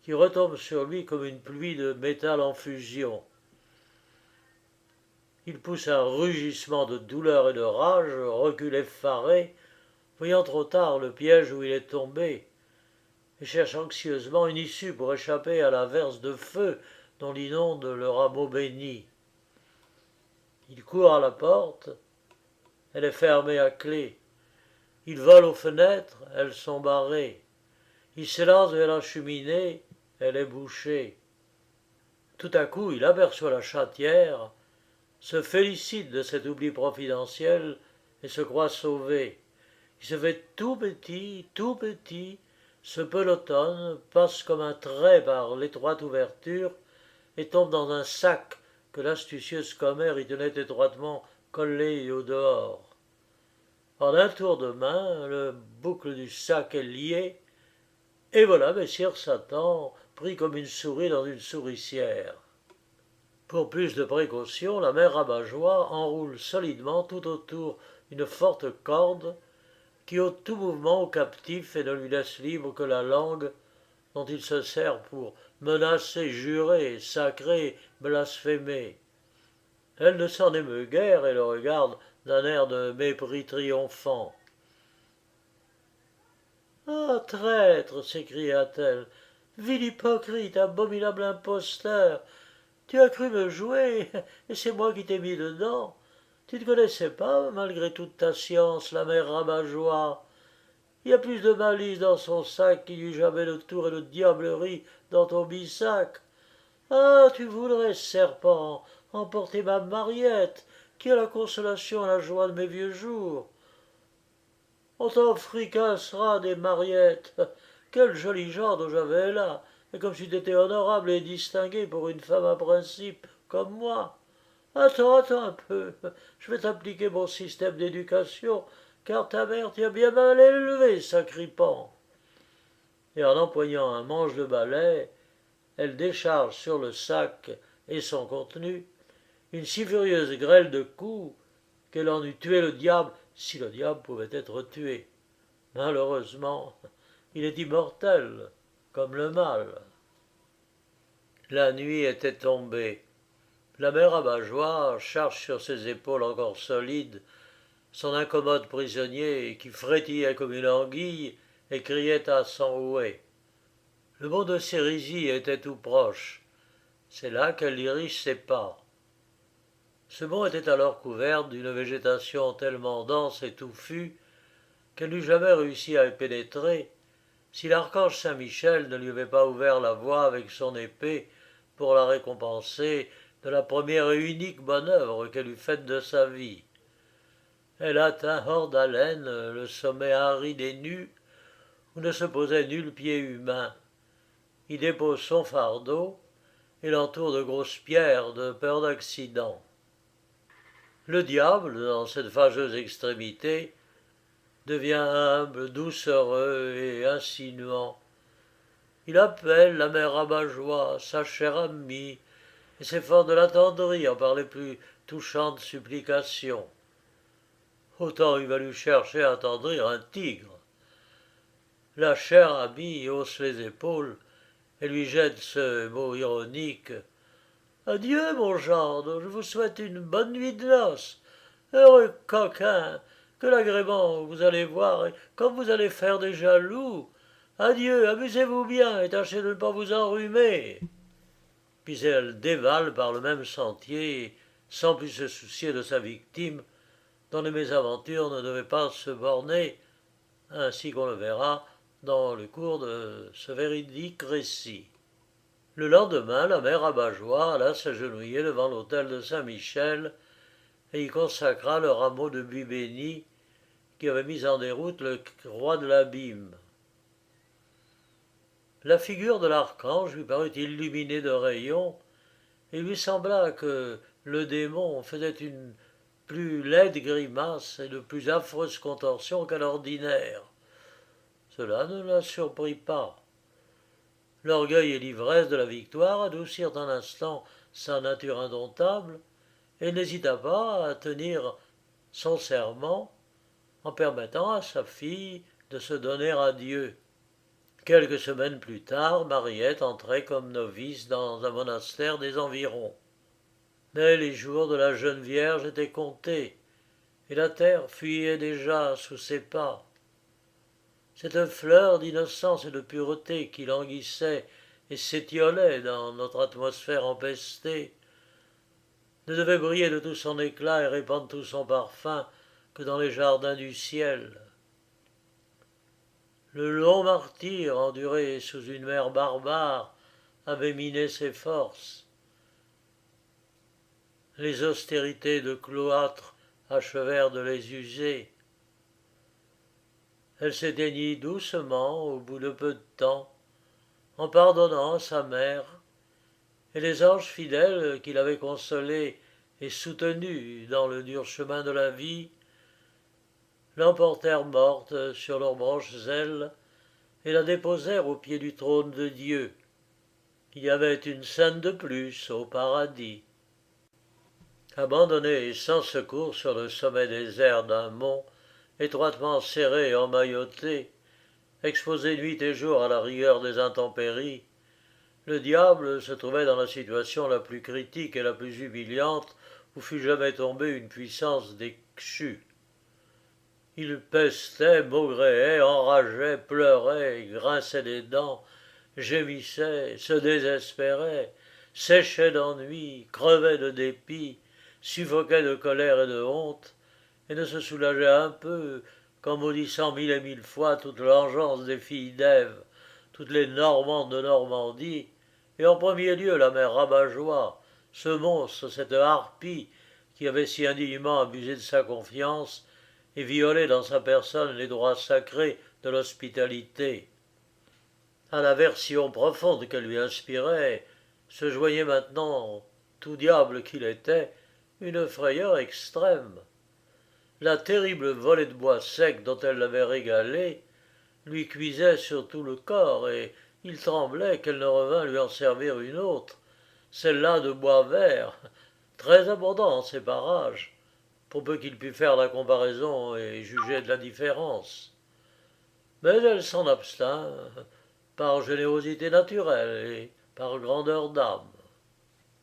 qui retombe sur lui comme une pluie de métal en fusion. Il pousse un rugissement de douleur et de rage, recule effaré, voyant trop tard le piège où il est tombé, et cherche anxieusement une issue pour échapper à l'averse de feu dont l'inonde le rameau béni. Il court à la porte, elle est fermée à clé. Il vole aux fenêtres, elles sont barrées. Il s'élance vers la cheminée, elle est bouchée. Tout à coup, il aperçoit la chatière, se félicite de cet oubli providentiel et se croit sauvé. Il se fait tout petit, se pelotonne, passe comme un trait par l'étroite ouverture et tombe dans un sac que l'astucieuse commère y tenait étroitement collé au dehors. En un tour de main, le boucle du sac est lié, et voilà Messire Satan pris comme une souris dans une souricière. Pour plus de précaution, la mère Rabat-Joie enroule solidement tout autour une forte corde qui ôte tout mouvement au captif et ne lui laisse libre que la langue dont il se sert pour menacer, jurer, sacrer, blasphémer. Elle ne s'en émeut guère et le regarde d'un air de mépris triomphant. Ah, traître, s'écria-t-elle, vil hypocrite, abominable imposteur, tu as cru me jouer, et c'est moi qui t'ai mis dedans. Tu ne connaissais pas, malgré toute ta science, la mère Rabat-Joie. Il y a plus de malice dans son sac qu'il y eut jamais de tour et de diablerie dans ton bissac. Ah, tu voudrais, serpent, emporter ma Mariette, qui est la consolation et la joie de mes vieux jours. On t'en fricassera des Mariettes. Quel joli genre j'avais là, et comme si tu étais honorable et distingué pour une femme à principe comme moi. Attends un peu, je vais t'appliquer mon système d'éducation, car ta mère t'a bien mal élevé, sacripant. Et en empoignant un manche de balai, elle décharge sur le sac et son contenu une si furieuse grêle de coups qu'elle en eût tué le diable si le diable pouvait être tué. Malheureusement, il est immortel, comme le mal. La nuit était tombée. La mère Rabat-Joie charge sur ses épaules encore solides son incommode prisonnier qui frétillait comme une anguille et criait à s'enrouer. Le mont de Sérisy était tout proche. C'est là qu'elle dirige ses pas. Ce mont était alors couvert d'une végétation tellement dense et touffue qu'elle n'eût jamais réussi à y pénétrer si l'archange Saint-Michel ne lui avait pas ouvert la voie avec son épée pour la récompenser de la première et unique bonne œuvre qu'elle eût faite de sa vie. Elle atteint hors d'haleine le sommet aride et nu où ne se posait nul pied humain. Y dépose son fardeau et l'entoure de grosses pierres de peur d'accident. Le diable, dans cette fâcheuse extrémité, devient humble, doucereux et insinuant. Il appelle la mère Rabat-Joie, sa chère amie, et s'efforce de l'attendrir par les plus touchantes supplications. Autant il valut chercher à attendrir un tigre. La chère amie hausse les épaules et lui jette ce mot ironique. Adieu, mon gendre, je vous souhaite une bonne nuit de noces. Heureux coquin, que l'agrément vous allez voir, et comme vous allez faire des jaloux. Adieu, amusez-vous bien et tâchez de ne pas vous enrhumer. Puis elle dévale par le même sentier, sans plus se soucier de sa victime, dont les mésaventures ne devaient pas se borner, ainsi qu'on le verra dans le cours de ce véridique récit. Le lendemain, la mère Rabat-Joie alla s'agenouiller devant l'autel de Saint-Michel et y consacra le rameau de buis béni qui avait mis en déroute le roi de l'abîme. La figure de l'archange lui parut illuminée de rayons, et lui sembla que le démon faisait une plus laide grimace et de plus affreuses contorsions qu'à l'ordinaire. Cela ne la surprit pas. L'orgueil et l'ivresse de la victoire adoucirent un instant sa nature indomptable, et n'hésita pas à tenir son serment en permettant à sa fille de se donner à Dieu. Quelques semaines plus tard, Mariette entrait comme novice dans un monastère des environs. Mais les jours de la jeune Vierge étaient comptés, et la terre fuyait déjà sous ses pas. Cette fleur d'innocence et de pureté qui languissait et s'étiolait dans notre atmosphère empestée ne devait briller de tout son éclat et répandre tout son parfum que dans les jardins du ciel. Le long martyre enduré sous une mer barbare avait miné ses forces. Les austérités de cloître achevèrent de les user. Elle s'éteignit doucement au bout de peu de temps, en pardonnant à sa mère, et les anges fidèles qui l'avaient consolée et soutenue dans le dur chemin de la vie l'emportèrent morte sur leurs branches ailes et la déposèrent au pied du trône de Dieu. Il y avait une scène de plus au paradis. Abandonnée et sans secours sur le sommet désert d'un mont, étroitement serré et emmailloté, exposé nuit et jour à la rigueur des intempéries, le diable se trouvait dans la situation la plus critique et la plus humiliante où fût jamais tombée une puissance déchue. Il pestait, maugréait, enrageait, pleurait, grinçait des dents, gémissait, se désespérait, séchait d'ennui, crevait de dépit, suffoquait de colère et de honte, et ne se soulageait un peu qu'en maudissant mille et mille fois toute l'engeance des filles d'Ève, toutes les Normandes de Normandie, et en premier lieu la mère Rabat-Joie, ce monstre, cette harpie qui avait si indignement abusé de sa confiance et violé dans sa personne les droits sacrés de l'hospitalité. À l'aversion profonde qu'elle lui inspirait se joignait maintenant, tout diable qu'il était, une frayeur extrême. La terrible volée de bois sec dont elle l'avait régalé lui cuisait sur tout le corps, et il tremblait qu'elle ne revînt lui en servir une autre, celle-là de bois vert, très abondant en ces parages, pour peu qu'il pût faire la comparaison et juger de la différence. Mais elle s'en abstint, par générosité naturelle et par grandeur d'âme.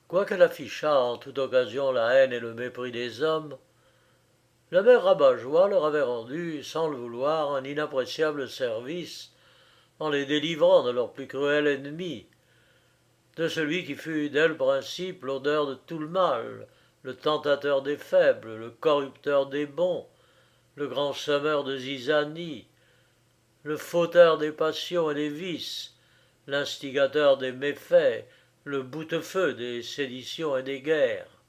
Quoiqu'elle affichât en toute occasion la haine et le mépris des hommes, la mère Rabat-Joie leur avait rendu, sans le vouloir, un inappréciable service en les délivrant de leur plus cruel ennemi, de celui qui fut dès le principe l'odeur de tout le mal, le tentateur des faibles, le corrupteur des bons, le grand semeur de zizanie, le fauteur des passions et des vices, l'instigateur des méfaits, le boutefeu des séditions et des guerres.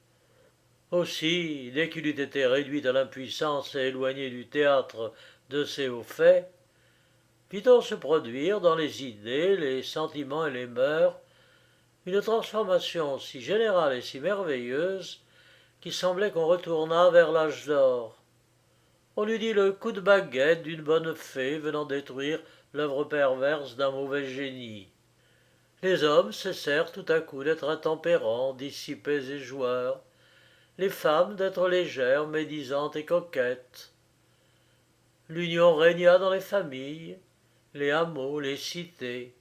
Aussi, dès qu'il eut été réduit à l'impuissance et éloigné du théâtre de ces hauts faits, vit-on se produire dans les idées, les sentiments et les mœurs une transformation si générale et si merveilleuse qu'il semblait qu'on retournât vers l'âge d'or. On eût dit le coup de baguette d'une bonne fée venant détruire l'œuvre perverse d'un mauvais génie. Les hommes cessèrent tout à coup d'être intempérants, dissipés et joueurs, les femmes d'être légères, médisantes et coquettes. L'union régna dans les familles, les hameaux, les cités.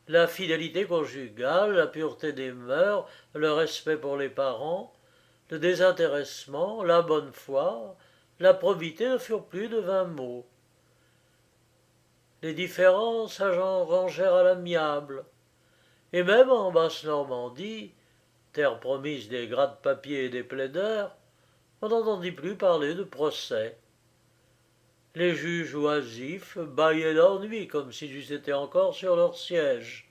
La fidélité conjugale, la pureté des mœurs, le respect pour les parents, le désintéressement, la bonne foi, la probité ne furent plus de 20 mots. Les différends s'arrangèrent à l'amiable, et même en Basse-Normandie, terre promise des gratte-papiers et des plaideurs, on n'entendit plus parler de procès. Les juges oisifs bâillaient d'ennui comme s'ils eussent été encore sur leur siège.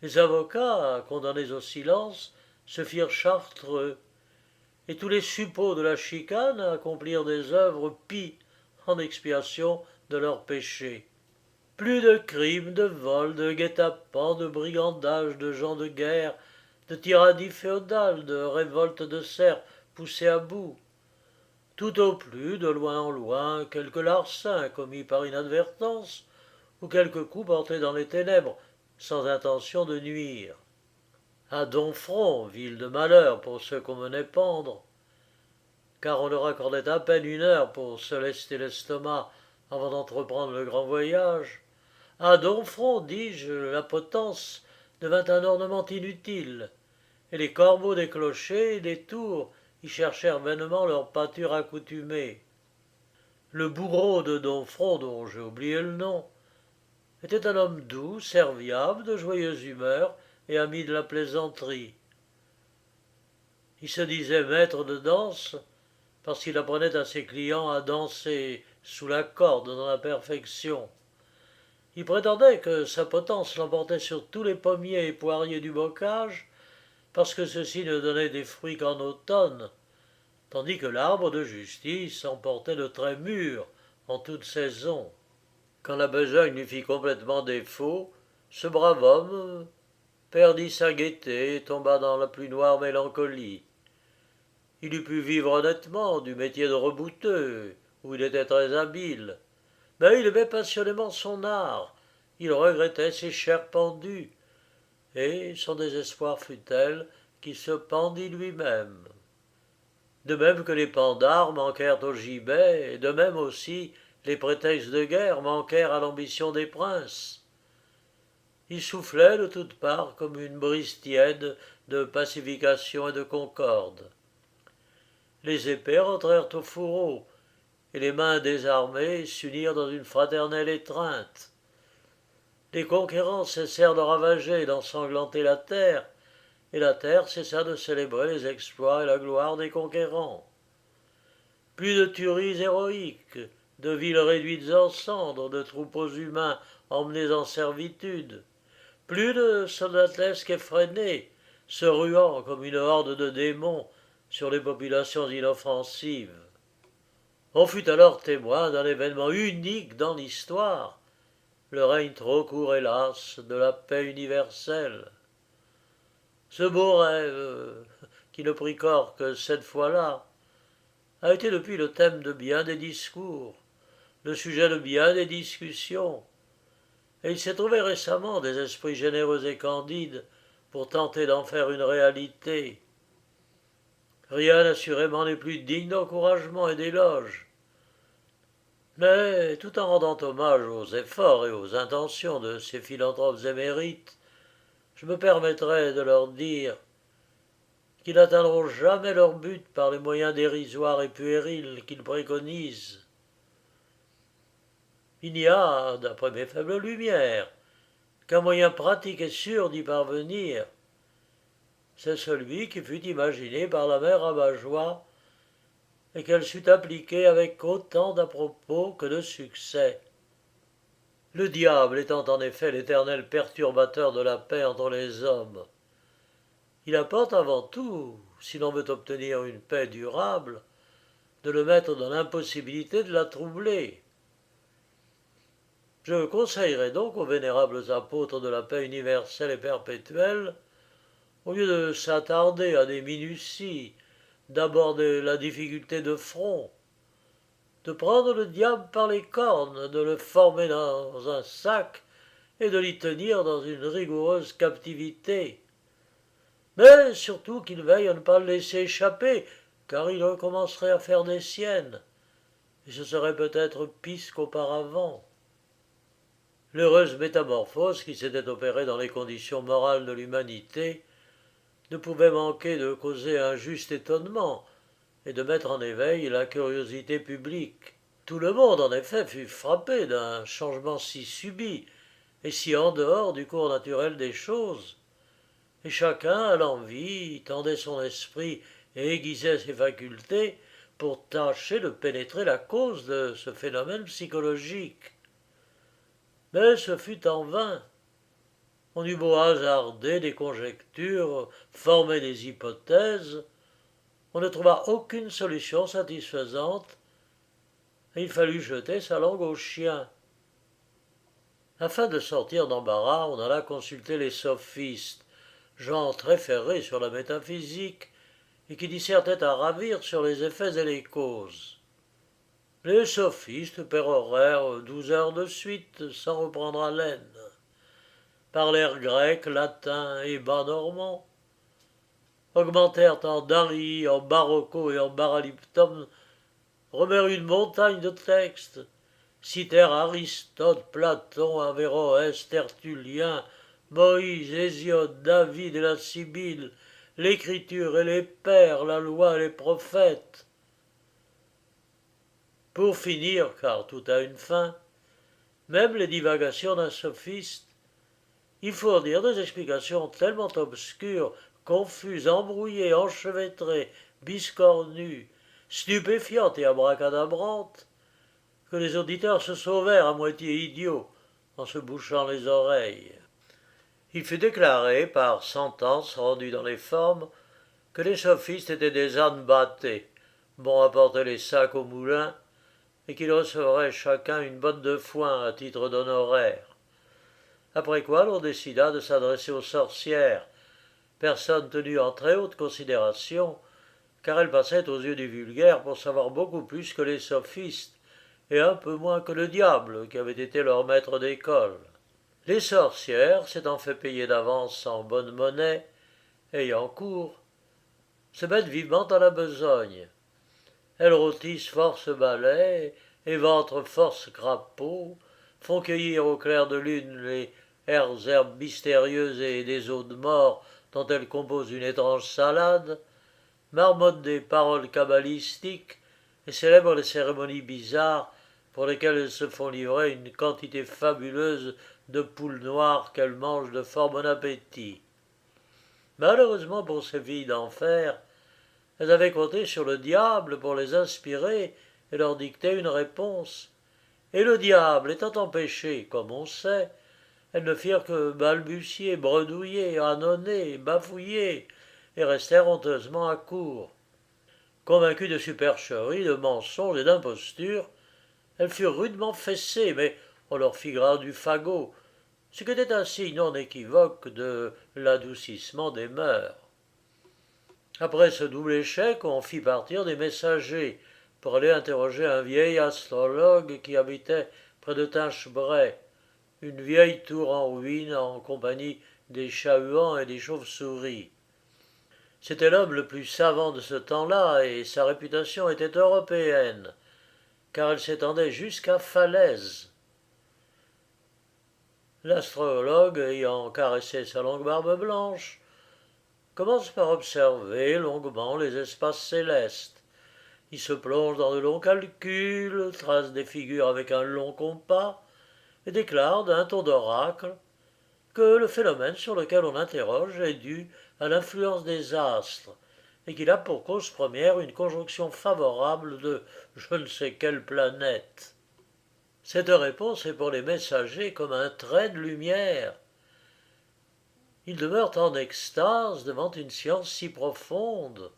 Les avocats, condamnés au silence, se firent chartreux, et tous les suppôts de la chicane accomplirent des œuvres pies en expiation de leurs péchés. Plus de crimes, de vols, de guet-apens, de brigandages, de gens de guerre, de tyrannie féodale, de révoltes de serfs poussés à bout. Tout au plus, de loin en loin, quelques larcins commis par inadvertance, ou quelques coups portés dans les ténèbres, sans intention de nuire. À Domfront, ville de malheur pour ceux qu'on menait pendre, car on leur accordait à peine une heure pour se lester l'estomac avant d'entreprendre le grand voyage. À Domfront, dis-je, la potence devint un ornement inutile, et les corbeaux des clochers et des tours y cherchèrent vainement leur pâture accoutumée. Le bourreau de Domfront, dont j'ai oublié le nom, était un homme doux, serviable, de joyeuse humeur et ami de la plaisanterie. Il se disait maître de danse parce qu'il apprenait à ses clients à danser sous la corde dans la perfection. Il prétendait que sa potence l'emportait sur tous les pommiers et poiriers du bocage parce que ceux-ci ne donnaient des fruits qu'en automne, tandis que l'arbre de justice emportait de très mûrs en toute saison. Quand la besogne lui fit complètement défaut, ce brave homme perdit sa gaieté et tomba dans la plus noire mélancolie. Il eût pu vivre honnêtement du métier de rebouteux, où il était très habile, mais il aimait passionnément son art, il regrettait ses chairs pendues, et son désespoir fut tel qu'il se pendit lui-même. De même que les pendards manquèrent au gibet, et de même aussi les prétextes de guerre manquèrent à l'ambition des princes. Il soufflait de toutes parts comme une brise tiède de pacification et de concorde. Les épées rentrèrent au fourreau, et les mains désarmées s'unirent dans une fraternelle étreinte. Les conquérants cessèrent de ravager et d'ensanglanter la terre, et la terre cessa de célébrer les exploits et la gloire des conquérants. Plus de tueries héroïques, de villes réduites en cendres, de troupeaux humains emmenés en servitude, plus de soldatesques effrénés, se ruant comme une horde de démons sur les populations inoffensives. On fut alors témoin d'un événement unique dans l'histoire, le règne trop court, hélas, de la paix universelle. Ce beau rêve, qui ne prit corps que cette fois-là, a été depuis le thème de bien des discours, le sujet de bien des discussions, et il s'est trouvé récemment des esprits généreux et candides pour tenter d'en faire une réalité. Rien assurément n'est plus digne d'encouragement et d'éloge. Mais tout en rendant hommage aux efforts et aux intentions de ces philanthropes émérites, je me permettrai de leur dire qu'ils n'atteindront jamais leur but par les moyens dérisoires et puérils qu'ils préconisent. Il n'y a, d'après mes faibles lumières, qu'un moyen pratique et sûr d'y parvenir, c'est celui qui fut imaginé par la mère Rabat-Joie et qu'elle sut appliquer avec autant d'à-propos que de succès. Le diable étant en effet l'éternel perturbateur de la paix entre les hommes, il importe avant tout, si l'on veut obtenir une paix durable, de le mettre dans l'impossibilité de la troubler. Je conseillerais donc aux vénérables apôtres de la paix universelle et perpétuelle, au lieu de s'attarder à des minuties, d'aborder la difficulté de front, de prendre le diable par les cornes, de le former dans un sac et de l'y tenir dans une rigoureuse captivité. Mais surtout qu'il veille à ne pas le laisser échapper, car il recommencerait à faire des siennes, et ce serait peut-être pis qu'auparavant. L'heureuse métamorphose qui s'était opérée dans les conditions morales de l'humanité ne pouvait manquer de causer un juste étonnement et de mettre en éveil la curiosité publique. Tout le monde, en effet, fut frappé d'un changement si subit et si en dehors du cours naturel des choses, et chacun, à l'envi, tendait son esprit et aiguisait ses facultés pour tâcher de pénétrer la cause de ce phénomène psychologique. Mais ce fut en vain. On eut beau hasarder des conjectures, former des hypothèses, on ne trouva aucune solution satisfaisante, et il fallut jeter sa langue au chien. Afin de sortir d'embarras, on alla consulter les sophistes, gens très ferrés sur la métaphysique, et qui dissertaient à ravir sur les effets et les causes. Les sophistes pérorèrent 12 heures de suite sans reprendre haleine, parlèrent grec, latin et bas normand, augmentèrent en dari, en barocco et en baraliptum, remirent une montagne de textes, citèrent Aristote, Platon, Averroès, Tertullien, Moïse, Hésiode, David et la Sibylle, l'écriture et les pères, la loi et les prophètes. Pour finir, car tout a une fin, même les divagations d'un sophiste, il faut dire des explications tellement obscures, confuses, embrouillées, enchevêtrées, biscornues, stupéfiantes et abracadabrantes, que les auditeurs se sauvèrent à moitié idiots en se bouchant les oreilles. Il fut déclaré par sentence rendue dans les formes que les sophistes étaient des ânes bâtés, bons à porter les sacs au moulin, et qu'ils recevraient chacun une botte de foin à titre d'honoraire. Après quoi l'on décida de s'adresser aux sorcières, personnes tenues en très haute considération, car elles passaient aux yeux du vulgaire pour savoir beaucoup plus que les sophistes, et un peu moins que le diable, qui avait été leur maître d'école. Les sorcières, s'étant fait payer d'avance en bonne monnaie, ayant cours, se mettent vivement à la besogne. Elles rôtissent force balais, éventrent force crapauds, font cueillir au clair de lune les herbes mystérieuses et des os de mort dont elles composent une étrange salade, marmottent des paroles cabalistiques et célèbrent les cérémonies bizarres pour lesquelles elles se font livrer une quantité fabuleuse de poules noires qu'elles mangent de fort bon appétit. Malheureusement pour ces filles d'enfer, elles avaient compté sur le diable pour les inspirer et leur dicter une réponse. Et le diable étant empêché, comme on sait, elles ne firent que balbutier, bredouiller, ânonner, bafouiller, et restèrent honteusement à court. Convaincues de supercherie, de mensonge et d'imposture, elles furent rudement fessées, mais on leur fit grâce du fagot, ce qui était un signe non équivoque de l'adoucissement des mœurs. Après ce double échec, on fit partir des messagers pour aller interroger un vieil astrologue qui habitait près de Tinchebray, une vieille tour en ruine en compagnie des chat-huants et des chauves-souris. C'était l'homme le plus savant de ce temps-là, et sa réputation était européenne, car elle s'étendait jusqu'à Falaise. L'astrologue, ayant caressé sa longue barbe blanche, commence par observer longuement les espaces célestes. Il se plonge dans de longs calculs, trace des figures avec un long compas, et déclare d'un ton d'oracle que le phénomène sur lequel on interroge est dû à l'influence des astres, et qu'il a pour cause première une conjonction favorable de je ne sais quelle planète. Cette réponse est pour les messagers comme un trait de lumière. Ils demeurent en extase devant une science si profonde.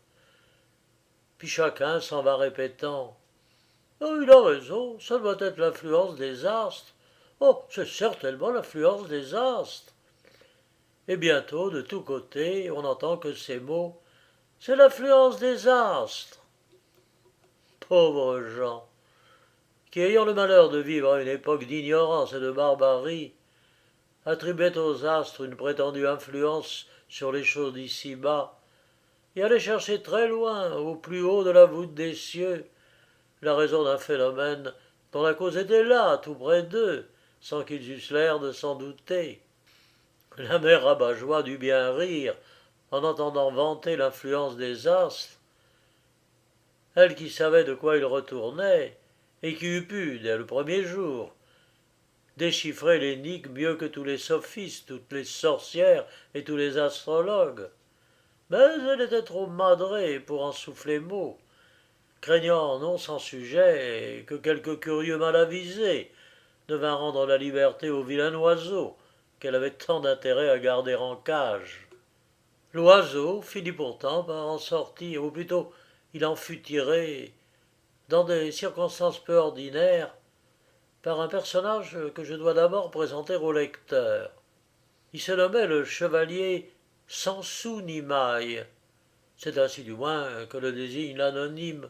Puis chacun s'en va répétant « Oh, il a raison, ça doit être l'influence des astres. Oh, c'est certainement l'influence des astres. » Et bientôt, de tous côtés, on n'entend que ces mots « C'est l'influence des astres. » Pauvres gens, qui ayant le malheur de vivre à une époque d'ignorance et de barbarie, attribuaient aux astres une prétendue influence sur les choses d'ici-bas, et allaient chercher très loin, au plus haut de la voûte des cieux, la raison d'un phénomène dont la cause était là, tout près d'eux, sans qu'ils eussent l'air de s'en douter. La mère rabat-joie dut bien rire en entendant vanter l'influence des astres, elle qui savait de quoi il retournait, et qui eût pu, dès le premier jour, déchiffrer l'énigme mieux que tous les sophistes, toutes les sorcières et tous les astrologues. Mais elle était trop madrée pour en souffler mot, craignant non sans sujet que quelque curieux mal avisé ne vînt rendre la liberté au vilain oiseau qu'elle avait tant d'intérêt à garder en cage. L'oiseau finit pourtant par en sortir, ou plutôt il en fut tiré dans des circonstances peu ordinaires, par un personnage que je dois d'abord présenter au lecteur. Il se nommait le chevalier sans sou ni maille. C'est ainsi du moins que le désigne l'anonyme,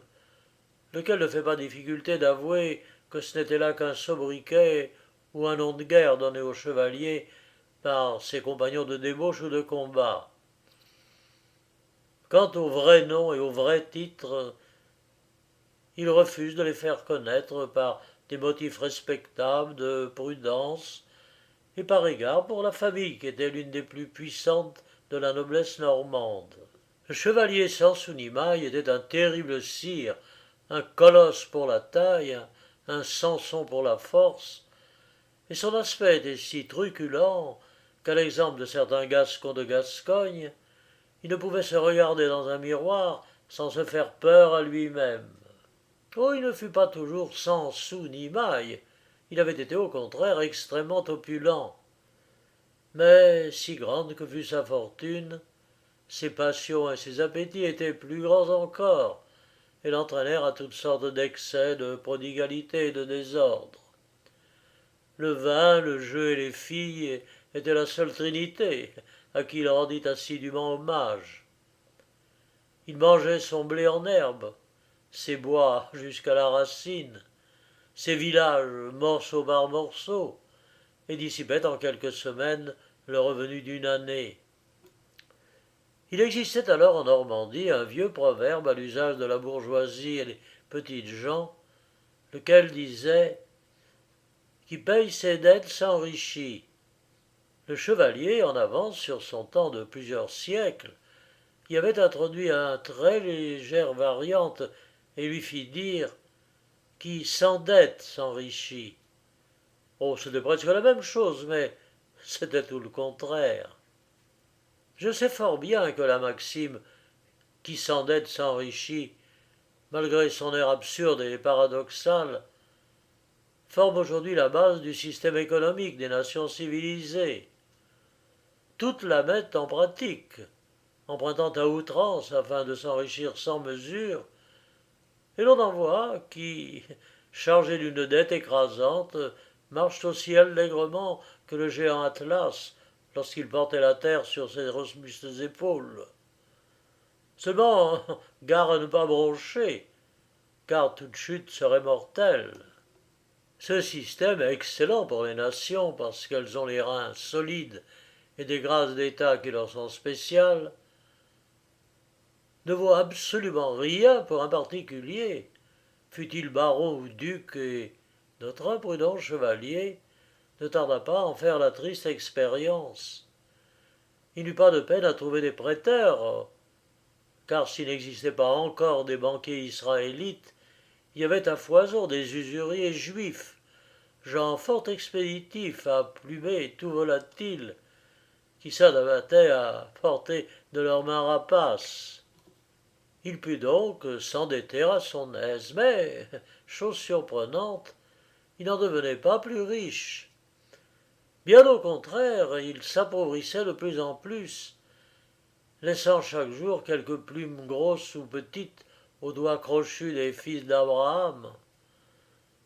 lequel ne fait pas difficulté d'avouer que ce n'était là qu'un sobriquet ou un nom de guerre donné au chevalier par ses compagnons de débauche ou de combat. Quant au vrai nom et au vrai titre, il refuse de les faire connaître par des motifs respectables de prudence et par égard pour la famille qui était l'une des plus puissantes de la noblesse normande. Le chevalier sans Sunimaille était un terrible sire, un colosse pour la taille, un Samson pour la force, et son aspect était si truculent qu'à l'exemple de certains Gascons de Gascogne, il ne pouvait se regarder dans un miroir sans se faire peur à lui-même. Oh, il ne fut pas toujours sans sou ni maille, il avait été au contraire extrêmement opulent. Mais, si grande que fût sa fortune, ses passions et ses appétits étaient plus grands encore, et l'entraînèrent à toutes sortes d'excès, de prodigalité et de désordre. Le vin, le jeu et les filles étaient la seule trinité à qui il rendit assidûment hommage. Il mangeait son blé en herbe, ses bois jusqu'à la racine, ses villages morceau par morceau, et dissipait en quelques semaines le revenu d'une année. Il existait alors en Normandie un vieux proverbe à l'usage de la bourgeoisie et des petites gens, lequel disait « Qui paye ses dettes s'enrichit ». Le chevalier, en avance sur son temps de plusieurs siècles, y avait introduit une très légère variante et lui fit dire « Qui s'endette s'enrichit ». Oh, c'était presque la même chose, mais c'était tout le contraire. Je sais fort bien que la maxime « Qui s'endette s'enrichit », malgré son air absurde et paradoxal, forme aujourd'hui la base du système économique des nations civilisées. Toutes la mettent en pratique, empruntant à outrance afin de s'enrichir sans mesure, et l'on en voit qui, chargés d'une dette écrasante, marchent aussi allègrement que le géant Atlas lorsqu'il portait la terre sur ses robustes épaules. Seulement, gare à ne pas broncher, car toute chute serait mortelle. Ce système est excellent pour les nations parce qu'elles ont les reins solides et des grâces d'État qui leur sont spéciales, ne vaut absolument rien pour un particulier, fût-il baron ou duc, et notre imprudent chevalier ne tarda pas à en faire la triste expérience. Il n'eut pas de peine à trouver des prêteurs, car s'il n'existait pas encore des banquiers israélites, il y avait à foison des usuriers juifs, gens fort expéditifs à plumer tout volatile, qui s'adaptaient à porter de leurs mains rapaces. Il put donc s'endetter à son aise, mais, chose surprenante, il n'en devenait pas plus riche. Bien au contraire, il s'appauvrissait de plus en plus, laissant chaque jour quelques plumes grosses ou petites aux doigts crochus des fils d'Abraham.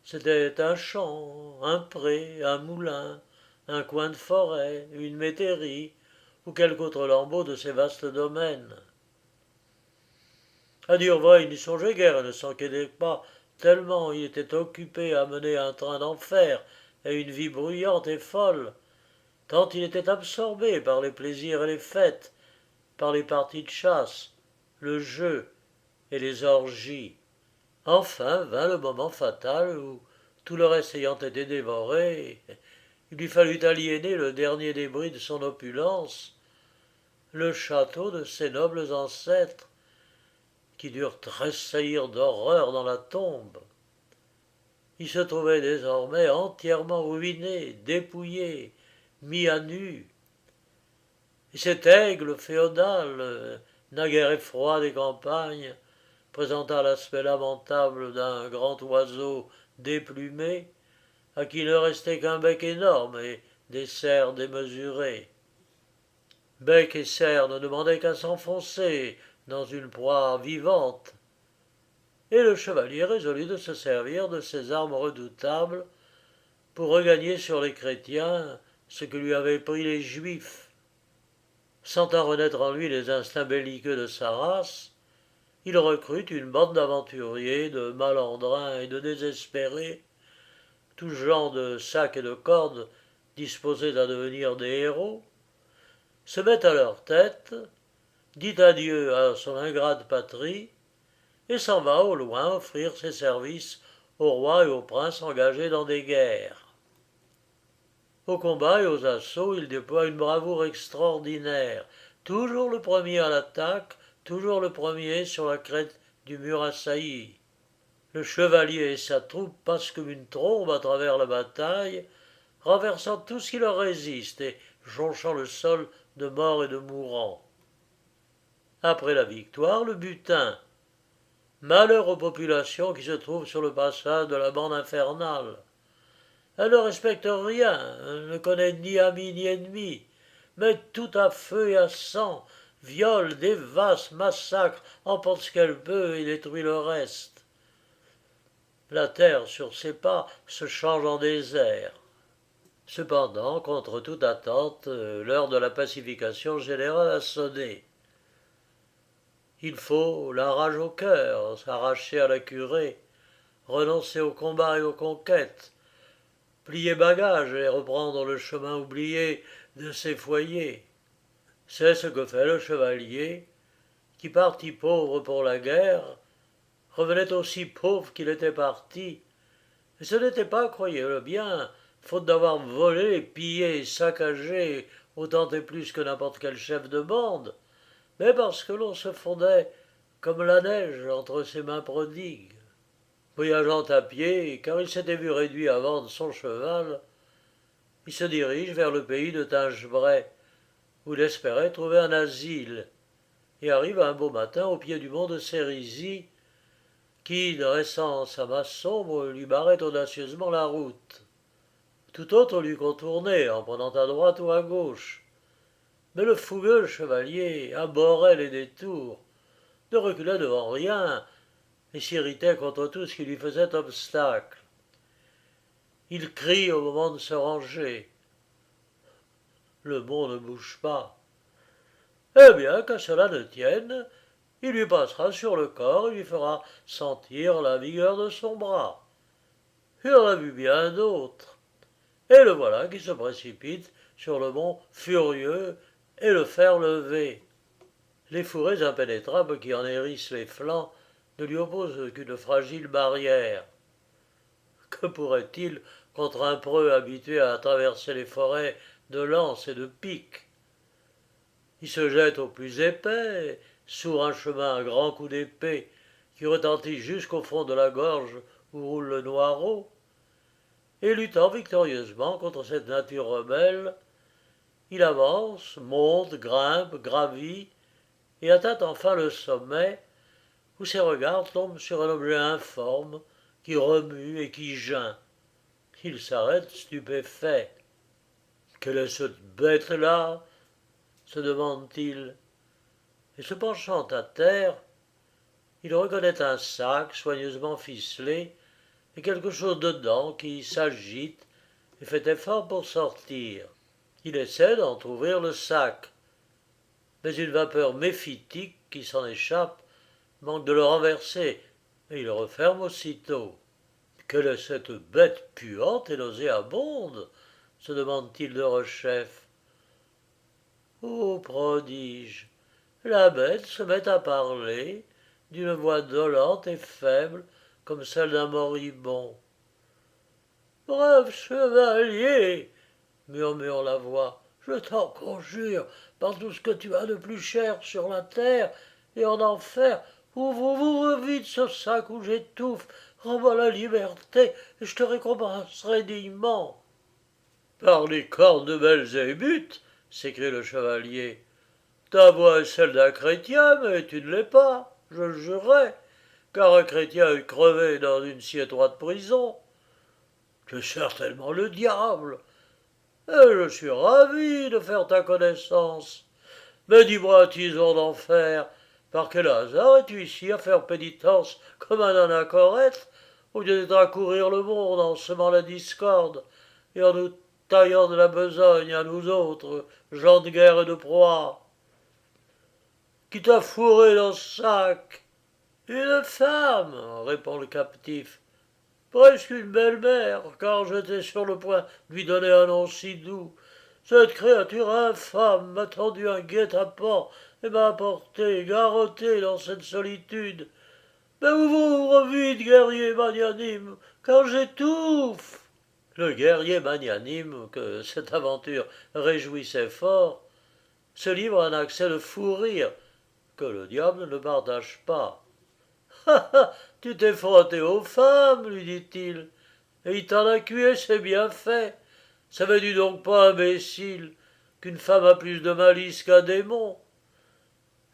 C'était un champ, un pré, un moulin, un coin de forêt, une métairie, ou quelque autre lambeau de ces vastes domaines. À dire vrai, il n'y songeait guère et ne s'inquiétait pas, tellement il était occupé à mener un train d'enfer et une vie bruyante et folle, tant il était absorbé par les plaisirs et les fêtes, par les parties de chasse, le jeu et les orgies. Enfin vint le moment fatal où, tout le reste ayant été dévoré, il lui fallut aliéner le dernier débris de son opulence, le château de ses nobles ancêtres, qui durent tressaillir d'horreur dans la tombe. Il se trouvait désormais entièrement ruiné, dépouillé, mis à nu. Et cet aigle féodal, naguère effroi des campagnes, présenta l'aspect lamentable d'un grand oiseau déplumé, à qui ne restait qu'un bec énorme et des serres démesurées. Bec et serres ne demandaient qu'à s'enfoncer dans une proie vivante. et le chevalier résolut de se servir de ces armes redoutables pour regagner sur les chrétiens ce que lui avaient pris les juifs. Sentant renaître en lui les instincts belliqueux de sa race, il recrute une bande d'aventuriers, de malandrins et de désespérés, tout genre de sacs et de cordes disposés à devenir des héros, se met à leur tête, dit adieu à son ingrate patrie, et s'en va au loin offrir ses services aux rois et aux princes engagés dans des guerres. Aux combats et aux assauts, il déploie une bravoure extraordinaire, toujours le premier à l'attaque, toujours le premier sur la crête du mur assailli. Le chevalier et sa troupe passent comme une trombe à travers la bataille, renversant tout ce qui leur résiste et jonchant le sol de morts et de mourants. Après la victoire, le butin. Malheur aux populations qui se trouvent sur le passage de la bande infernale. Elle ne respecte rien, elle ne connaît ni amis ni ennemis, met tout à feu et à sang, viole, dévaste, massacre, emporte ce qu'elle peut et détruit le reste. La terre sur ses pas se change en désert. Cependant, contre toute attente, l'heure de la pacification générale a sonné. Il faut la rage au cœur, s'arracher à la curée, renoncer au combat et aux conquêtes, plier bagages et reprendre le chemin oublié de ses foyers. C'est ce que fait le chevalier, qui parti pauvre pour la guerre, revenait aussi pauvre qu'il était parti, et ce n'était pas, croyez-le bien, faute d'avoir volé, pillé, saccagé autant et plus que n'importe quel chef de bande, mais parce que l'on se fondait comme la neige entre ses mains prodigues. Voyageant à pied, car il s'était vu réduit à vendre son cheval, il se dirige vers le pays de Tingebray, où il espérait trouver un asile, et arrive un beau matin au pied du mont de Sérisy, qui, dressant sa masse sombre, lui barrait audacieusement la route. Tout autre l'eût contourné, en prenant à droite ou à gauche. Mais le fougueux chevalier abhorrait les détours, ne reculait devant rien, et s'irritait contre tout ce qui lui faisait obstacle. Il crie au moment de se ranger. Le mont ne bouge pas. Eh bien, qu'à cela ne tienne, il lui passera sur le corps et lui fera sentir la vigueur de son bras. Il en a vu bien d'autres. Et le voilà qui se précipite sur le mont furieux et le fer levé. Les fourrés impénétrables qui en hérissent les flancs ne lui opposent qu'une fragile barrière. Que pourrait-il contre un preux habitué à traverser les forêts de lances et de piques? Il se jette au plus épais, s'ouvre un chemin à grands coups d'épée qui retentit jusqu'au fond de la gorge où roule le Noireau, et luttant victorieusement contre cette nature rebelle, il avance, monte, grimpe, gravit, et atteint enfin le sommet, où ses regards tombent sur un objet informe qui remue et qui geint. Il s'arrête stupéfait. Quelle est cette bête-là? Se demande-t-il. Et se penchant à terre, il reconnaît un sac soigneusement ficelé et quelque chose dedans qui s'agite et fait effort pour sortir. Il essaie d'entr'ouvrir le sac, mais une vapeur méphitique qui s'en échappe manque de le renverser, et il le referme aussitôt. Quelle est cette bête puante et nauséabonde? Se demande-t-il de rechef. Ô prodige! La bête se met à parler, d'une voix dolente et faible, comme celle d'un moribond. Brave chevalier, murmure la voix, je t'en conjure, par tout ce que tu as de plus cher sur la terre et en enfer, ouvre vite ce sac où j'étouffe, rends-moi la liberté, et je te récompenserai dignement. Par les cornes de Belzébuth, s'écrie le chevalier, ta voix est celle d'un chrétien, mais tu ne l'es pas, je le jurerais, car un chrétien eût crevé dans une si étroite prison. Tu es certainement le diable, et je suis ravi de faire ta connaissance. Mais dis-moi, tison d'enfer, Par quel hasard es-tu ici à faire pénitence comme un anachorète, au lieu d'être à courir le monde en semant la discorde et en nous taillant de la besogne à nous autres, gens de guerre et de proie? Qui t'a fourré dans ce sac? Une femme, répond le captif. Presque une belle-mère, car j'étais sur le point de lui donner un nom si doux. Cette créature infâme m'a tendu un guet-apens et m'a apporté, garrotté dans cette solitude. Mais ouvre vite, guerrier magnanime, car j'étouffe. Le guerrier magnanime, que cette aventure réjouissait fort, se livre à un accès de fou rire que le diable ne partage pas. Ha ha, tu t'es frotté aux femmes, lui dit-il, et il t'en a cué, c'est bien fait. Savais-tu donc pas, imbécile, qu'une femme a plus de malice qu'un démon?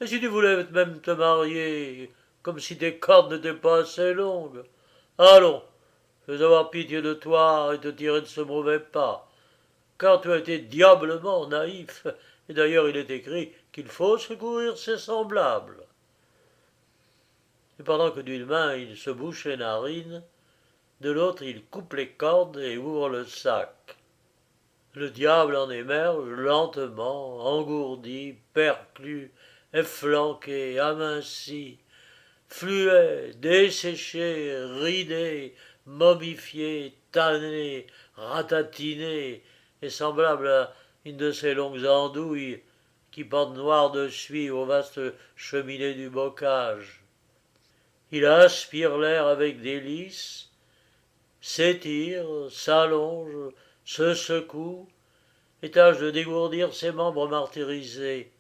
Et si tu voulais même te marier, comme si tes cordes n'étaient pas assez longues? Allons, je vais avoir pitié de toi et te tirer de ce mauvais pas, car tu as été diablement naïf, et d'ailleurs il est écrit qu'il faut secourir ses semblables. Et pendant que d'une main il se bouche les narines, de l'autre il coupe les cordes et ouvre le sac. Le diable en émerge lentement, engourdi, perclus, efflanqué, aminci, fluet, desséché, ridé, momifié, tanné, ratatiné, et semblable à une de ces longues andouilles qui pendent noires de suie aux vastes cheminées du bocage. Il aspire l'air avec délice, s'étire, s'allonge, se secoue, et tâche de dégourdir ses membres martyrisés.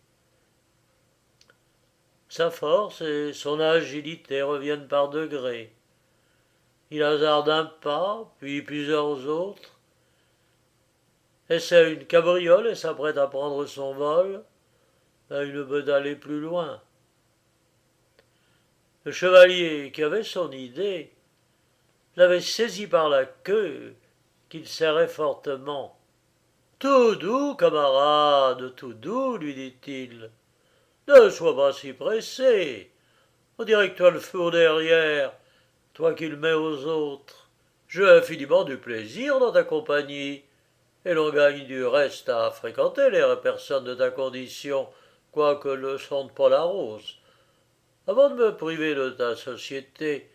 Sa force et son agilité reviennent par degrés. Il hasarde un pas, puis plusieurs autres, essaie une cabriole et s'apprête à prendre son vol, mais il ne peut aller plus loin. Le chevalier, qui avait son idée, l'avait saisi par la queue, qu'il serrait fortement. Tout doux, camarade, tout doux, lui dit-il. Ne sois pas si pressé. On dirait que tu as le feu au derrière, toi qui le mets aux autres. J'ai infiniment du plaisir dans ta compagnie, et l'on gagne du reste à fréquenter les personnes de ta condition, quoique ne sentent pas la rose. Avant de me priver de ta société,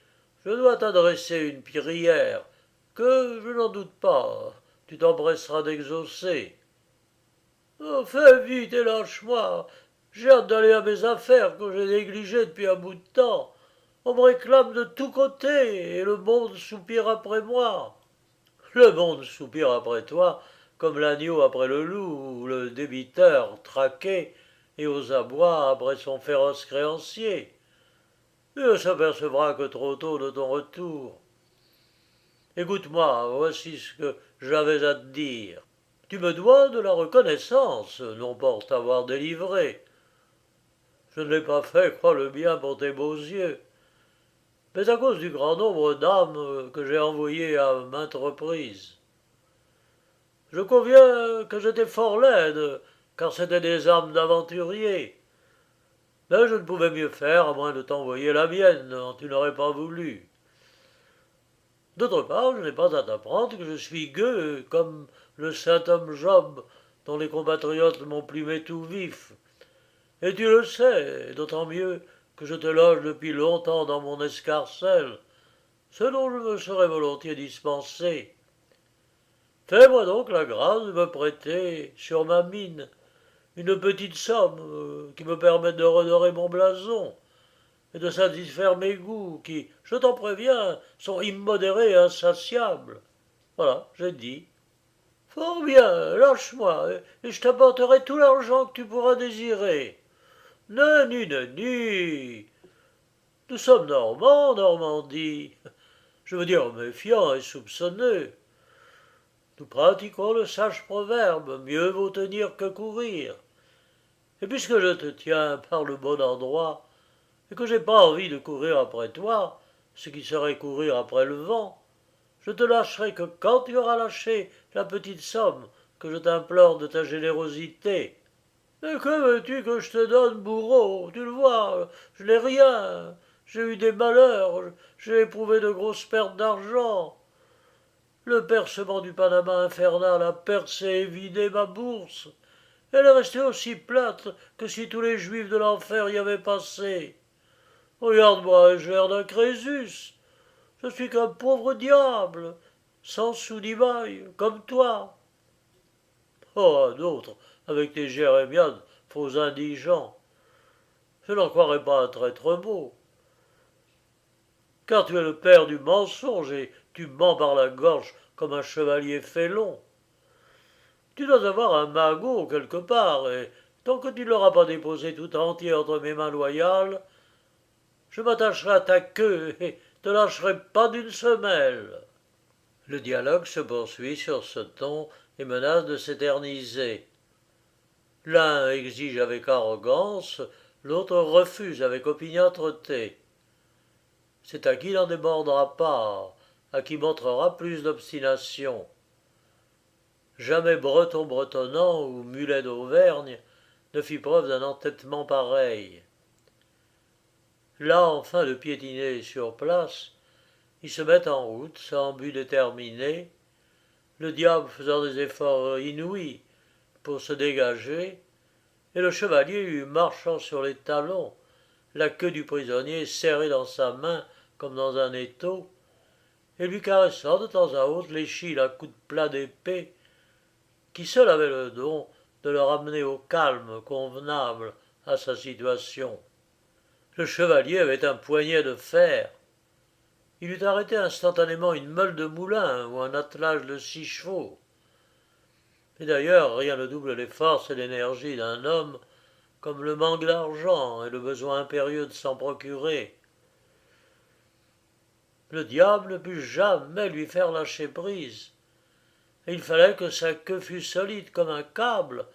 je dois t'adresser une prière, que, je n'en doute pas, tu t'empresseras d'exaucer. Oh, fais vite et lâche-moi. J'ai hâte d'aller à mes affaires que j'ai négligées depuis un bout de temps. On me réclame de tous côtés, et le monde soupire après moi. Le monde soupire après toi, comme l'agneau après le loup, ou le débiteur traqué et aux abois après son féroce créancier. Il ne s'apercevra que trop tôt de ton retour. Écoute-moi, voici ce que j'avais à te dire. Tu me dois de la reconnaissance, non pour t'avoir délivré. Je ne l'ai pas fait, crois le bien, pour tes beaux yeux, mais à cause du grand nombre d'âmes que j'ai envoyées à maintes reprises. Je conviens que j'étais fort laide, car c'étaient des âmes d'aventuriers, mais je ne pouvais mieux faire à moins de t'envoyer la mienne, dont tu n'aurais pas voulu. D'autre part, je n'ai pas à t'apprendre que je suis gueux, comme le saint homme Job, dont les compatriotes m'ont plumé tout vif. Et tu le sais, d'autant mieux que je te loge depuis longtemps dans mon escarcelle, ce dont je me serais volontiers dispensé. Fais-moi donc la grâce de me prêter, sur ma mine, une petite somme qui me permette de redorer mon blason et de satisfaire mes goûts qui, je t'en préviens, sont immodérés et insatiables. Voilà, j'ai dit. Fort bien, lâche-moi, et je t'apporterai tout l'argent que tu pourras désirer. Nani, nani. Nous sommes Normands, Normandie. Je veux dire méfiants et soupçonneux. Nous pratiquons le sage proverbe, mieux vaut tenir que courir. Et puisque je te tiens par le bon endroit, et que j'ai pas envie de courir après toi, ce qui serait courir après le vent, je te lâcherai que quand tu auras lâché la petite somme que je t'implore de ta générosité. Mais que veux-tu que je te donne, bourreau? Tu le vois, je n'ai rien. J'ai eu des malheurs, j'ai éprouvé de grosses pertes d'argent. Le percement du Panama infernal a percé et vidé ma bourse. Elle est restée aussi plate que si tous les juifs de l'enfer y avaient passé. Regarde-moi, j'ai l'air d'un Crésus. Je suis qu'un pauvre diable, sans sou ni maille, comme toi. Oh, un autre, avec tes jérémiades, faux indigents. Je n'en croirais pas un traître mot, car tu es le père du mensonge et tu mens par la gorge comme un chevalier félon. Tu dois avoir un magot quelque part, et tant que tu ne l'auras pas déposé tout entier entre mes mains loyales, je m'attacherai à ta queue et te lâcherai pas d'une semelle. Le dialogue se poursuit sur ce ton et menace de s'éterniser. L'un exige avec arrogance, l'autre refuse avec opiniâtreté. C'est à qui n'en débordera pas, à qui montrera plus d'obstination. Jamais breton bretonnant ou mulet d'Auvergne ne fit preuve d'un entêtement pareil. Là, enfin, de piétiner sur place, ils se mettent en route, sans but déterminé, le diable faisant des efforts inouïs pour se dégager, et le chevalier marchant sur les talons, la queue du prisonnier serrée dans sa main comme dans un étau, et lui caressant de temps à autre l'échine à coups de plat d'épée, qui seul avait le don de le ramener au calme convenable à sa situation. Le chevalier avait un poignet de fer. Il eût arrêté instantanément une meule de moulin ou un attelage de 6 chevaux. Et d'ailleurs, rien ne double les forces et l'énergie d'un homme comme le manque d'argent et le besoin impérieux de s'en procurer. Le diable ne put jamais lui faire lâcher prise, et il fallait que sa queue fût solide comme un câble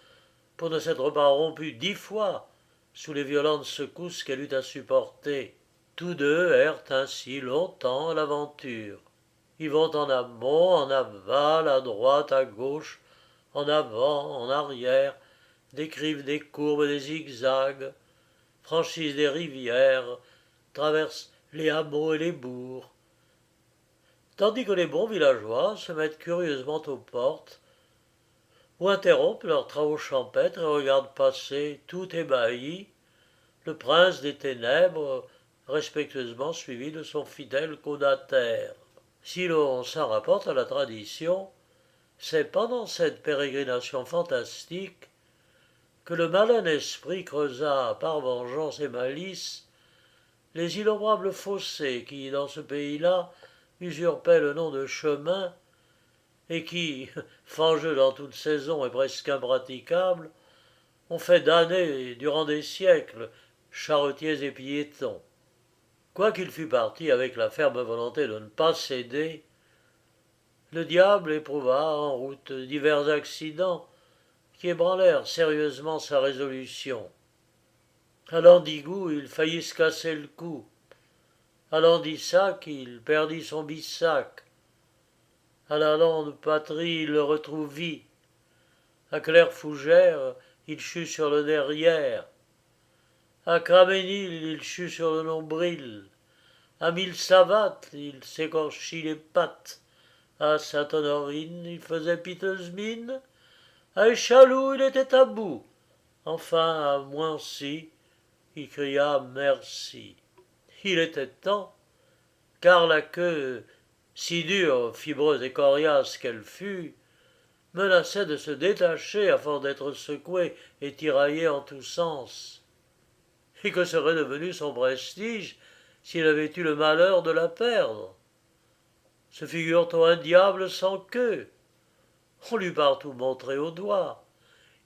pour ne s'être pas rompue 10 fois sous les violentes secousses qu'elle eut à supporter. Tous deux errent ainsi longtemps à l'aventure. Ils vont en amont, en aval, à droite, à gauche, en avant, en arrière, décrivent des courbes, des zigzags, franchissent des rivières, traversent les hameaux et les bourgs, tandis que les bons villageois se mettent curieusement aux portes, ou interrompent leurs travaux champêtres et regardent passer, tout ébahis, le prince des ténèbres, respectueusement suivi de son fidèle caudataire. Si l'on s'en rapporte à la tradition, c'est pendant cette pérégrination fantastique que le malin esprit creusa par vengeance et malice les innombrables fossés qui, dans ce pays-là, usurpaient le nom de chemin et qui, fangeux dans toute saison et presque impraticables, ont fait damner durant des siècles charretiers et piétons. Quoiqu'il fût parti avec la ferme volonté de ne pas céder, le diable éprouva en route divers accidents qui ébranlèrent sérieusement sa résolution. À l'Andigou, il faillit se casser le cou. À l'Andissac, il perdit son bissac. À la lande patrie, il le retrouvit. À Clairefougère, il chut sur le derrière. À Craménil, il chut sur le nombril. À Mille-Savates, il s'écorchit les pattes. À Sainte-Honorine, il faisait piteuse mine. À Échaloux, il était à bout. Enfin, à Moincy, il cria merci. Il était temps, car la queue, si dure, fibreuse et coriace qu'elle fût, menaçait de se détacher à force d'être secouée et tiraillée en tous sens. Et que serait devenu son prestige s'il avait eu le malheur de la perdre? Se figure-t-on un diable sans queue? On l'eût partout montré au doigt.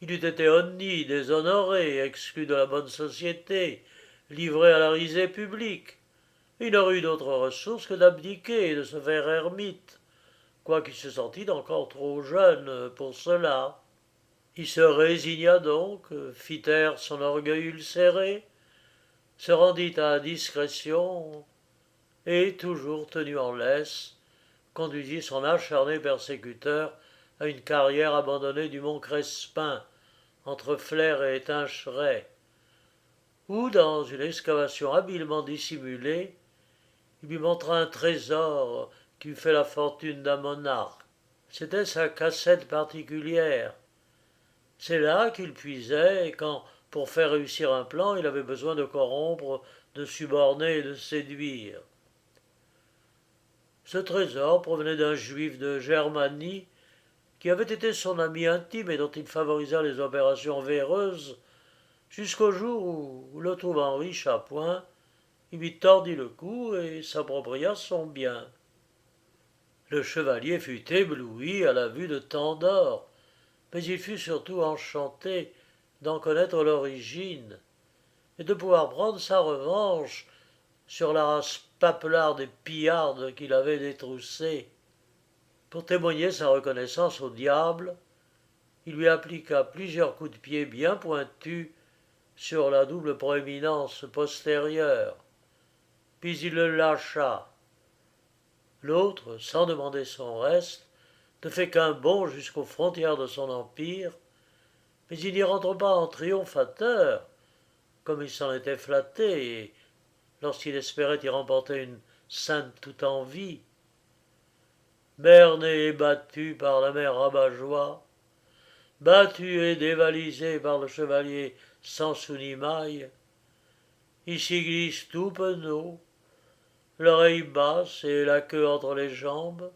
Il eût été honni, déshonoré, exclu de la bonne société, livré à la risée publique. Il n'aurait eu d'autre ressource que d'abdiquer et de se faire ermite, quoiqu'il se sentît encore trop jeune pour cela. Il se résigna donc, fit taire son orgueil ulcéré, se rendit à discrétion, et, toujours tenu en laisse, conduisit son acharné persécuteur à une carrière abandonnée du mont Crespin, entre flair et étincheret, où, dans une excavation habilement dissimulée, il lui montra un trésor qui eût fait la fortune d'un monarque. C'était sa cassette particulière. C'est là qu'il puisait quand, pour faire réussir un plan, il avait besoin de corrompre, de suborner et de séduire. Ce trésor provenait d'un juif de Germanie qui avait été son ami intime et dont il favorisa les opérations véreuses jusqu'au jour où, le trouvant riche à point, il lui tordit le cou et s'appropria son bien. Le chevalier fut ébloui à la vue de tant d'or, mais il fut surtout enchanté d'en connaître l'origine et de pouvoir prendre sa revanche sur la race papelarde et pillarde qu'il avait détroussée. Pour témoigner sa reconnaissance au diable, il lui appliqua plusieurs coups de pied bien pointus sur la double proéminence postérieure, puis il le lâcha. L'autre, sans demander son reste, ne fait qu'un bond jusqu'aux frontières de son empire, mais il n'y rentre pas en triomphateur, comme il s'en était flatté, et lorsqu'il espérait y remporter une sainte tout en vie. Berné et battu par la mère rabat-joie, battu et dévalisé par le chevalier sans sou ni maille, il s'y glisse tout penaud, l'oreille basse et la queue entre les jambes,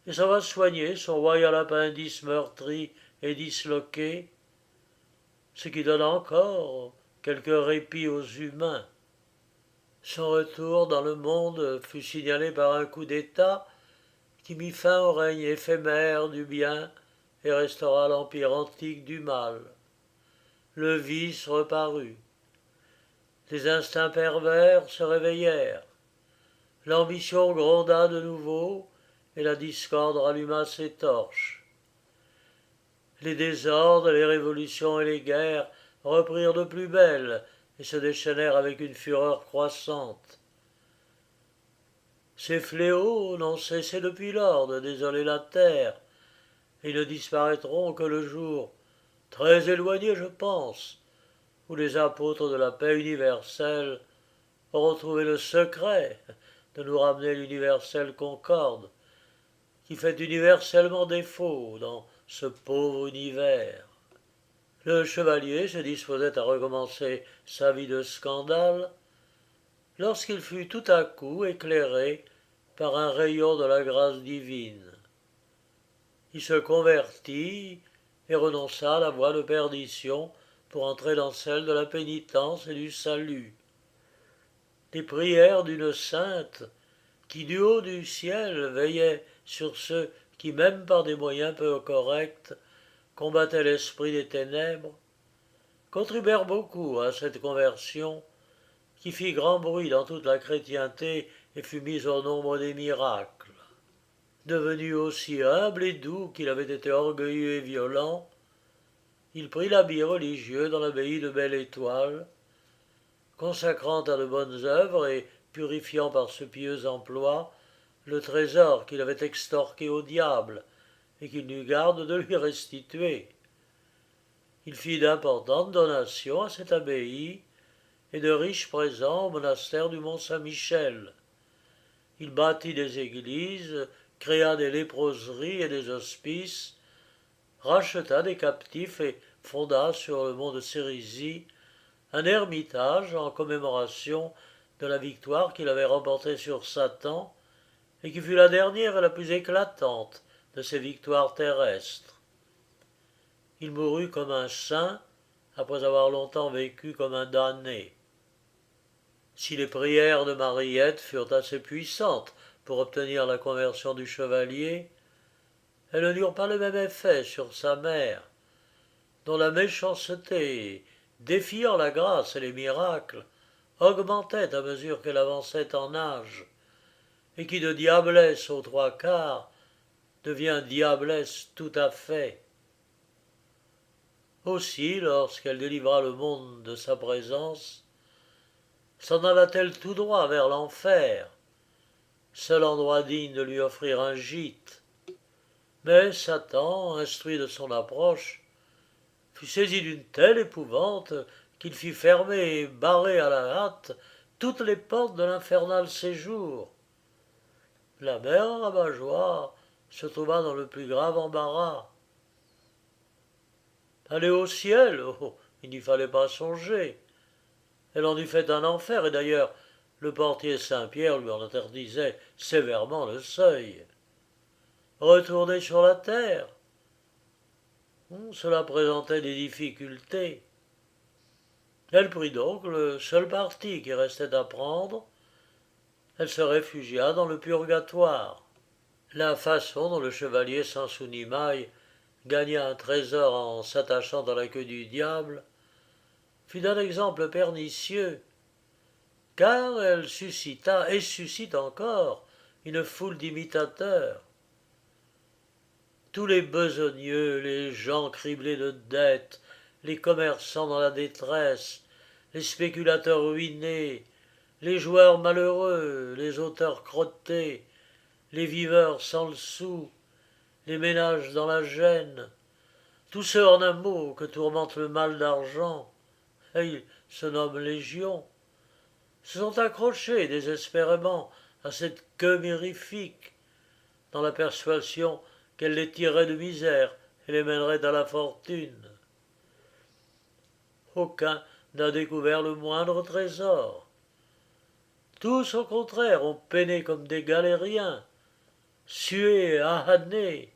et ça va soigner son royal appendice meurtri et disloqué, ce qui donne encore quelque répit aux humains. Son retour dans le monde fut signalé par un coup d'État qui mit fin au règne éphémère du bien et restaura l'empire antique du mal. Le vice reparut. Les instincts pervers se réveillèrent. L'ambition gronda de nouveau et la discorde ralluma ses torches. Les désordres, les révolutions et les guerres reprirent de plus belle et se déchaînèrent avec une fureur croissante. Ces fléaux n'ont cessé depuis lors de désoler la terre, et ne disparaîtront que le jour, très éloigné je pense, où les apôtres de la paix universelle auront trouvé le secret de nous ramener l'universelle concorde, qui fait universellement défaut dans ce pauvre univers. Le chevalier se disposait à recommencer sa vie de scandale, lorsqu'il fut tout à coup éclairé par un rayon de la grâce divine. Il se convertit et renonça à la voie de perdition pour entrer dans celle de la pénitence et du salut. Les prières d'une sainte qui du haut du ciel veillait sur ceux qui, même par des moyens peu corrects, combattaient l'esprit des ténèbres, contribuèrent beaucoup à cette conversion qui fit grand bruit dans toute la chrétienté et fut mise au nombre des miracles. Devenu aussi humble et doux qu'il avait été orgueilleux et violent, il prit l'habit religieux dans l'abbaye de Belle-Étoile, consacrant à de bonnes œuvres et purifiant par ce pieux emploi le trésor qu'il avait extorqué au diable et qu'il n'eut garde de lui restituer. Il fit d'importantes donations à cette abbaye et de riches présents au monastère du Mont-Saint-Michel. Il bâtit des églises, créa des léproseries et des hospices, racheta des captifs et fonda sur le mont de Cérisy un ermitage en commémoration de la victoire qu'il avait remportée sur Satan et qui fut la dernière et la plus éclatante de ses victoires terrestres. Il mourut comme un saint après avoir longtemps vécu comme un damné. Si les prières de Mariette furent assez puissantes pour obtenir la conversion du chevalier, elles n'eurent pas le même effet sur sa mère, dont la méchanceté, défiant la grâce et les miracles, augmentait à mesure qu'elle avançait en âge, et qui de diablesse aux trois quarts devient diablesse tout à fait. Aussi, lorsqu'elle délivra le monde de sa présence, s'en alla-t-elle tout droit vers l'enfer, seul endroit digne de lui offrir un gîte. Mais Satan, instruit de son approche, fut saisi d'une telle épouvante qu'il fit fermer et barrer à la hâte toutes les portes de l'infernal séjour. La mère rabat-joie se trouva dans le plus grave embarras. Aller au ciel, oh, il n'y fallait pas songer. Elle en eût fait un enfer, et d'ailleurs le portier Saint-Pierre lui en interdisait sévèrement le seuil. Retourner sur la terre, cela présentait des difficultés. Elle prit donc le seul parti qui restait à prendre. Elle se réfugia dans le purgatoire. La façon dont le chevalier Sansonimaille gagna un trésor en s'attachant dans la queue du diable fut d'un exemple pernicieux, car elle suscita et suscite encore une foule d'imitateurs. Tous les besogneux, les gens criblés de dettes, les commerçants dans la détresse, les spéculateurs ruinés, les joueurs malheureux, les auteurs crottés, les viveurs sans le sou, les ménages dans la gêne, tous ceux en un mot que tourmente le mal d'argent, et ils se nomment légion, se sont accrochés désespérément à cette queue mirifique, dans la persuasion qu'elle les tirerait de misère et les mènerait à la fortune. Aucun n'a découvert le moindre trésor. Tous, au contraire, ont peiné comme des galériens, sué, ahané,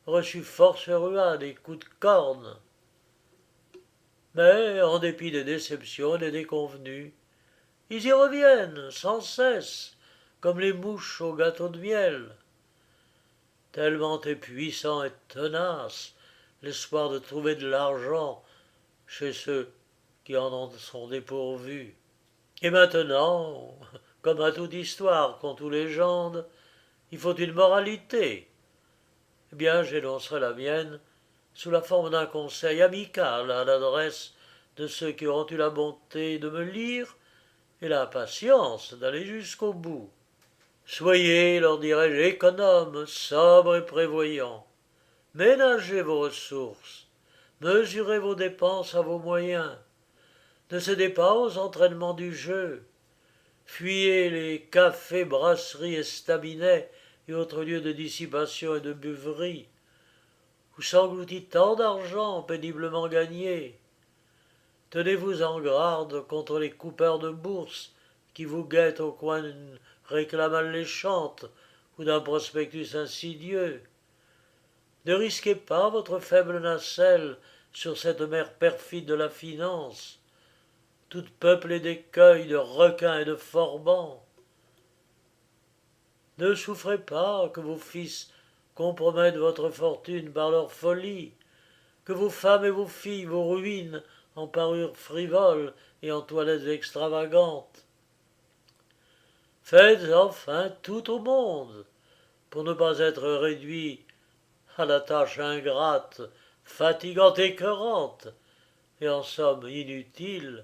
reçu force ruades et coups de corne. Mais, en dépit des déceptions et des déconvenues, ils y reviennent sans cesse, comme les mouches au gâteau de miel. Tellement est puissant et tenace l'espoir de trouver de l'argent chez ceux qui en sont dépourvus. Et maintenant, comme à toute histoire qu'ont tous légende, il faut une moralité. Eh bien, j'énoncerai la mienne sous la forme d'un conseil amical à l'adresse de ceux qui auront eu la bonté de me lire et la patience d'aller jusqu'au bout. Soyez, leur dirais-je, économes, sobres et prévoyants. Ménagez vos ressources, mesurez vos dépenses à vos moyens. Ne cédez pas aux entraînements du jeu. Fuyez les cafés, brasseries, estaminets et autres lieux de dissipation et de buverie, où s'engloutit tant d'argent péniblement gagné. Tenez-vous en garde contre les coupeurs de bourse qui vous guettent au coin d'une réclame alléchante ou d'un prospectus insidieux. Ne risquez pas votre faible nacelle sur cette mer perfide de la finance, toute peuplée d'écueils, de requins et de forbans. Ne souffrez pas que vos fils compromettent votre fortune par leur folie, que vos femmes et vos filles vous ruinent en parures frivoles et en toilettes extravagantes. Faites enfin tout au monde, pour ne pas être réduit à la tâche ingrate, fatigante, écœurante, et en somme inutile,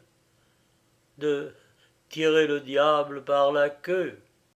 de tirer le diable par la queue.